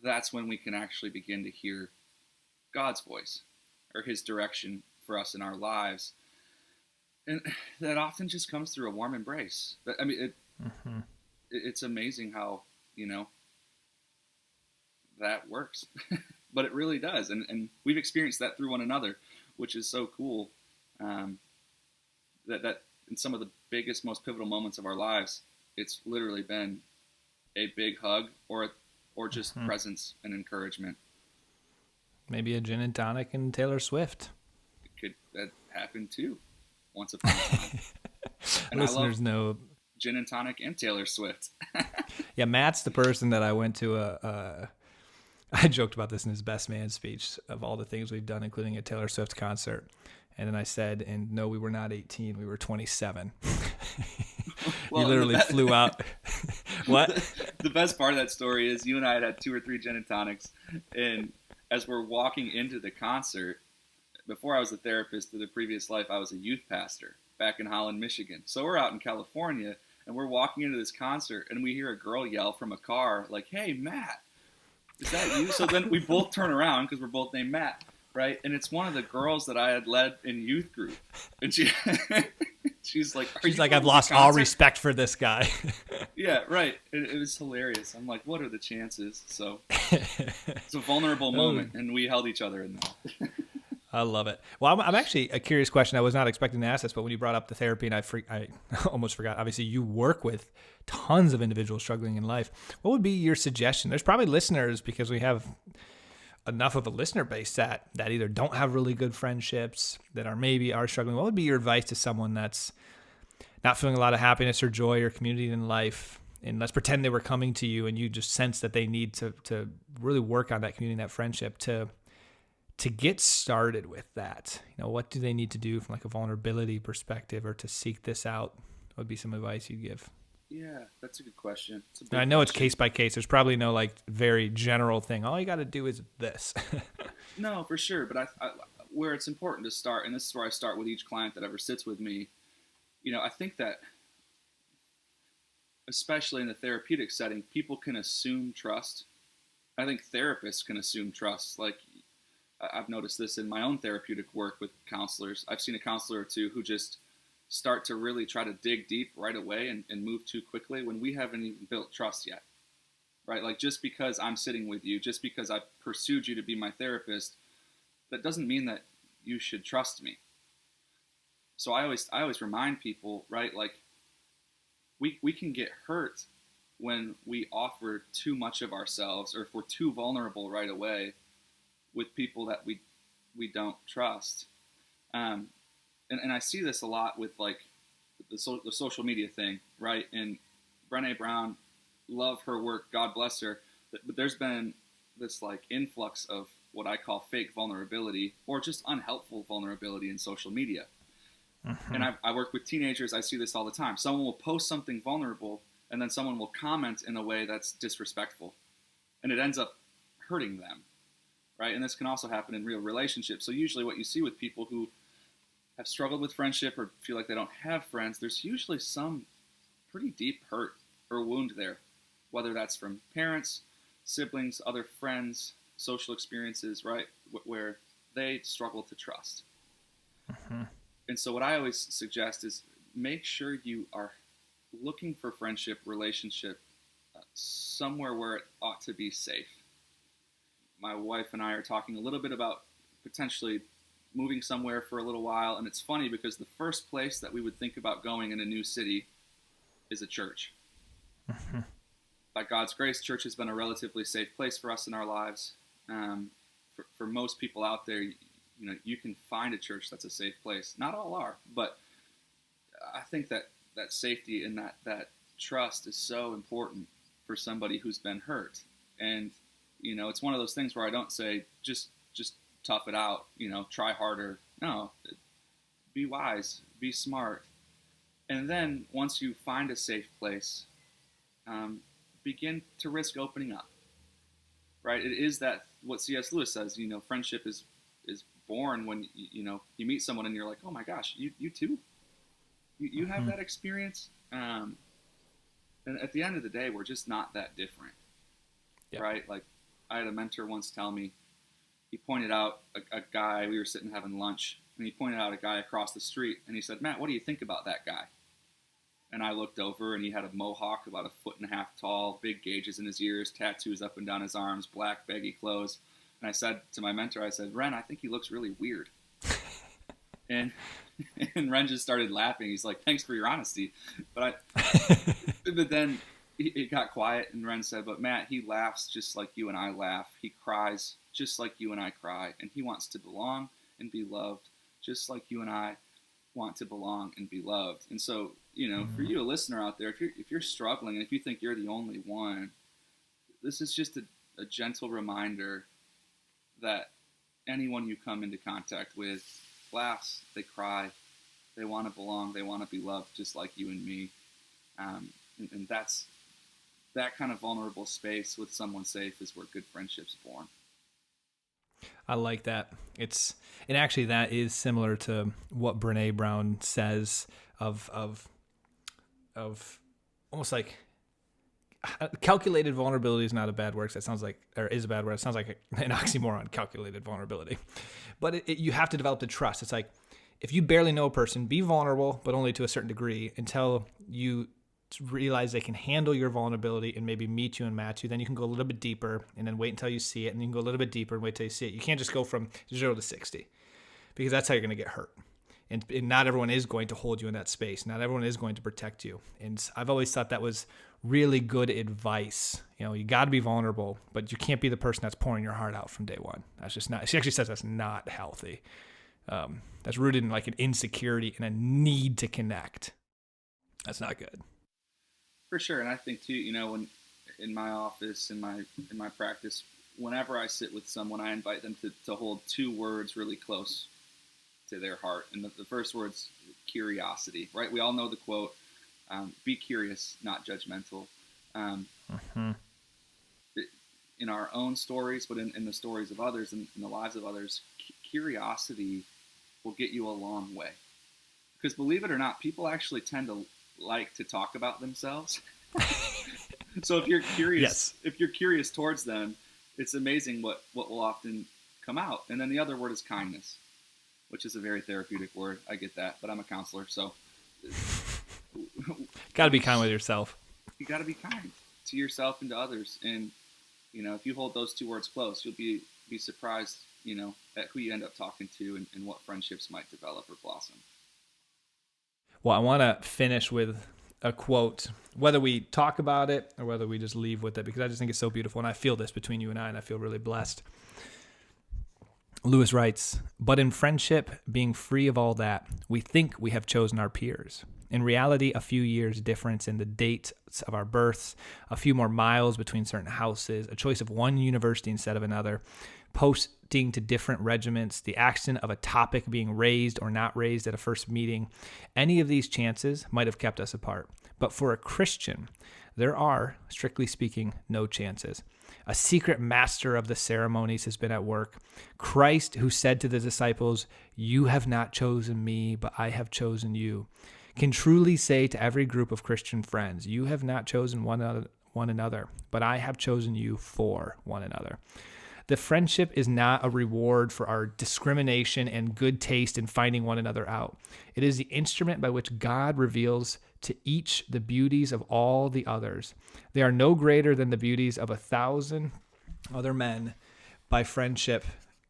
that's when we can actually begin to hear God's voice or his direction for us in our lives. And that often just comes through a warm embrace. I mean, it's amazing how, that works. But it really does. And we've experienced that through one another, which is so cool. That in some of the biggest, most pivotal moments of our lives, it's literally been a big hug or just presence and encouragement. Maybe a gin and tonic and Taylor Swift. That happened too, once upon a time. And Listeners know gin and tonic and Taylor Swift. Yeah, Matt's the person that I went to I joked about this in his best man speech of all the things we've done, including a Taylor Swift concert. And then I said, and no, we were not 18, we were 27. Well, you literally flew out. What? The best part of that story is you and I had 2 or 3 gin and tonics. And as we're walking into the concert, before I was a therapist in the previous life, I was a youth pastor back in Holland, Michigan. So we're out in California, and we're walking into this concert, and we hear a girl yell from a car, like, "Hey, Matt, is that you?" So then we both turn around because we're both named Matt, right? And it's one of the girls that I had led in youth group. And she's like, I've lost all respect for this guy. Yeah, right. It was hilarious. I'm like, what are the chances? So it's a vulnerable moment, and we held each other in that. I love it. Well, I'm actually a curious question. I was not expecting to ask this, but when you brought up the therapy, and I almost forgot. Obviously, you work with tons of individuals struggling in life. What would be your suggestion? There's probably listeners, because we have enough of a listener base that either don't have really good friendships, that are struggling. What would be your advice to someone that's not feeling a lot of happiness or joy or community in life? And let's pretend they were coming to you and you just sense that they need to really work on that community, that friendship, to get started with that. What do they need to do from like a vulnerability perspective, or to seek this out? What would be some advice you'd give? Yeah, that's a good question. I know it's case by case. There's probably no like very general thing. All you got to do is this. No, for sure. But I where it's important to start, and this is where I start with each client that ever sits with me, I think that especially in the therapeutic setting, people can assume trust. I think therapists can assume trust. Like, I've noticed this in my own therapeutic work with counselors. I've seen a counselor or two who just start to really try to dig deep right away and move too quickly when we haven't even built trust yet, right? Like, just because I'm sitting with you, just because I pursued you to be my therapist, that doesn't mean that you should trust me. So I always remind people, right? Like, we can get hurt when we offer too much of ourselves, or if we're too vulnerable right away with people that we don't trust. And I see this a lot with like the social media thing, right? And Brené Brown, love her work, God bless her. But there's been this like influx of what I call fake vulnerability, or just unhelpful vulnerability in social media. And I work with teenagers. I see this all the time. Someone will post something vulnerable, and then someone will comment in a way that's disrespectful, and it ends up hurting them. Right? And this can also happen in real relationships. So usually what you see with people who have struggled with friendship or feel like they don't have friends, there's usually some pretty deep hurt or wound there, whether that's from parents, siblings, other friends, social experiences, right, where they struggle to trust. And so what I always suggest is make sure you are looking for friendship, relationship, somewhere where it ought to be safe. My wife and I are talking a little bit about potentially moving somewhere for a little while. And it's funny because the first place that we would think about going in a new city is a church. By God's grace, church has been a relatively safe place for us in our lives. For most people out there, you can find a church that's a safe place. Not all are, but I think that safety and that trust is so important for somebody who's been hurt. And it's one of those things where I don't say, just tough it out, try harder. No, be wise, be smart. And then once you find a safe place, begin to risk opening up. Right? It is that what C.S. Lewis says. Friendship is born when you meet someone and you're like, oh my gosh, you too, you have that experience. And at the end of the day, we're just not that different, right? Like, I had a mentor once tell me, he pointed out a guy. We were sitting having lunch, and he pointed out a guy across the street, and he said, Matt, what do you think about that guy? And I looked over, and he had a mohawk about 1.5 feet tall, big gauges in his ears, tattoos up and down his arms, black baggy clothes. And I said to my mentor, I said, Ren, I think he looks really weird. and Ren just started laughing. He's like, thanks for your honesty. But then it got quiet, and Ren said, but Matt, he laughs just like you and I laugh. He cries just like you and I cry. And he wants to belong and be loved just like you and I want to belong and be loved. And so, for you, a listener out there, if you're struggling and if you think you're the only one, this is just a gentle reminder that anyone you come into contact with laughs, they cry, they want to belong, they want to be loved just like you and me. And that's that kind of vulnerable space with someone safe is where good friendship's born. I like that. And actually that is similar to what Brene Brown says of almost like calculated vulnerability is not a bad word. That sounds like, or is a bad word. It sounds like an oxymoron, calculated vulnerability. But you have to develop the trust. It's like, if you barely know a person, be vulnerable, but only to a certain degree until you realize they can handle your vulnerability and maybe meet you and match you. Then you can go a little bit deeper and then wait until you see it. And you can go a little bit deeper and wait till you see it. You can't just go from 0 to 60 because that's how you're going to get hurt. And not everyone is going to hold you in that space. Not everyone is going to protect you. And I've always thought that was really good advice. You got to be vulnerable, but you can't be the person that's pouring your heart out from day one. That's just not, she actually says that's not healthy. That's rooted in like an insecurity and a need to connect. That's not good. For sure. And I think too, when in my office, in my practice, whenever I sit with someone, I invite them to hold 2 words really close to their heart. And the first word's curiosity, right? We all know the quote, be curious, not judgmental. In our own stories, but in the stories of others, in the lives of others, curiosity will get you a long way. Because believe it or not, people actually tend to like to talk about themselves. So if you're curious, if you're curious towards them, it's amazing what will often come out. And then the other word is kindness, which is a very therapeutic word. I get that, but I'm a counselor, so got to be kind with yourself. You got to be kind to yourself and to others. And if you hold those 2 words close, you'll be surprised, at who you end up talking to and what friendships might develop or blossom. Well, I want to finish with a quote, whether we talk about it or whether we just leave with it, because I just think it's so beautiful. And I feel this between you and I feel really blessed. Lewis writes, but in friendship, being free of all that, we think we have chosen our peers. In reality, a few years difference in the dates of our births, a few more miles between certain houses, a choice of one university instead of another, posting to different regiments, the accident of a topic being raised or not raised at a first meeting, any of these chances might have kept us apart. But for a Christian, there are, strictly speaking, no chances. A secret master of the ceremonies has been at work. Christ, who said to the disciples, "You have not chosen me, but I have chosen you," can truly say to every group of Christian friends, "You have not chosen one another, but I have chosen you for one another." The friendship is not a reward for our discrimination and good taste in finding one another out. It is the instrument by which God reveals to each the beauties of all the others. They are no greater than the beauties of 1,000 other men. By friendship,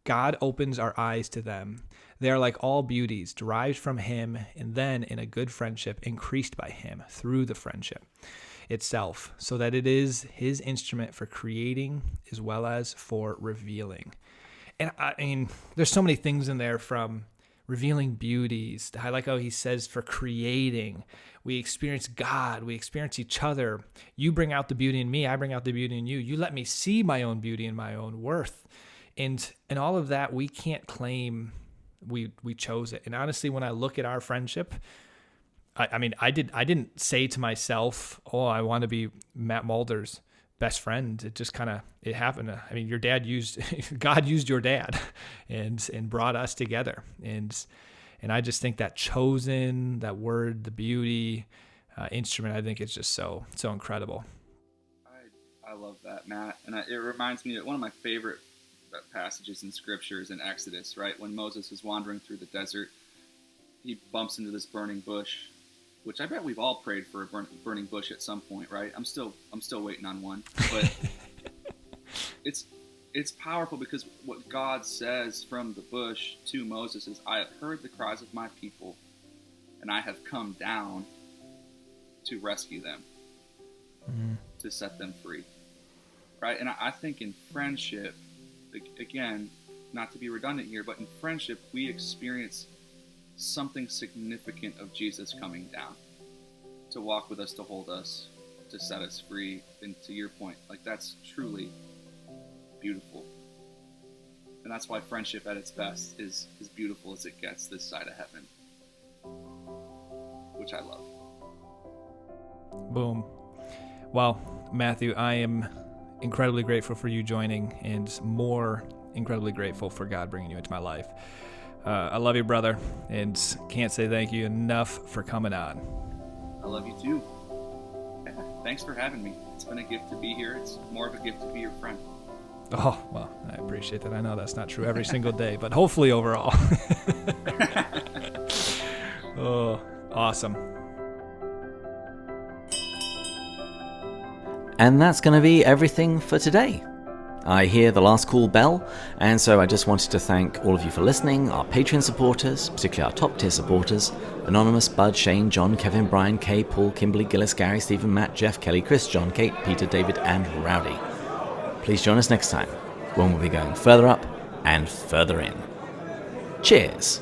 God opens our eyes to them. They are like all beauties derived from Him, and then in a good friendship increased by Him through the friendship itself, so that it is His instrument for creating as well as for revealing. And I mean, there's so many things in there, from revealing beauties. I like how he says for creating. We experience God. We experience each other. You bring out the beauty in me. I bring out the beauty in you. You let me see my own beauty and my own worth. And all of that, we can't claim we chose it. And honestly, when I look at our friendship, I didn't say to myself, "Oh, I want to be Matt Mulders." best friend, it just it happened. I mean, your dad God used your dad and brought us together. And I just think that chosen, that word, the beauty, instrument, I think it's just so incredible. I love that, Matt. And it reminds me that one of my favorite passages in Scripture is in Exodus, right? When Moses is wandering through the desert, he bumps into this burning bush, which I bet we've all prayed for a burning bush at some point, right? I'm still waiting on one, but it's powerful because what God says from the bush to Moses is, I have heard the cries of my people, and I have come down to rescue them, to set them free, right? And I think in friendship, again, not to be redundant here, but in friendship, we experience something significant of Jesus coming down to walk with us, to hold us, to set us free. And to your point, like, that's truly beautiful. And that's why friendship at its best is as beautiful as it gets this side of heaven, which I love. Boom. Well, Matthew, I am incredibly grateful for you joining, and more incredibly grateful for God bringing you into my life. I love you, brother, and can't say thank you enough for coming on. I love you too. Yeah, thanks for having me. It's been a gift to be here. It's more of a gift to be your friend. Oh, well, I appreciate that. I know that's not true every single day, but hopefully overall. Oh, awesome. And that's going to be everything for today. I hear the last call bell, and so I just wanted to thank all of you for listening, our Patreon supporters, particularly our top tier supporters, Anonymous, Bud, Shane, John, Kevin, Brian, Kay, Paul, Kimberly, Gillis, Gary, Stephen, Matt, Jeff, Kelly, Chris, John, Kate, Peter, David, and Rowdy. Please join us next time when we'll be going further up and further in. Cheers!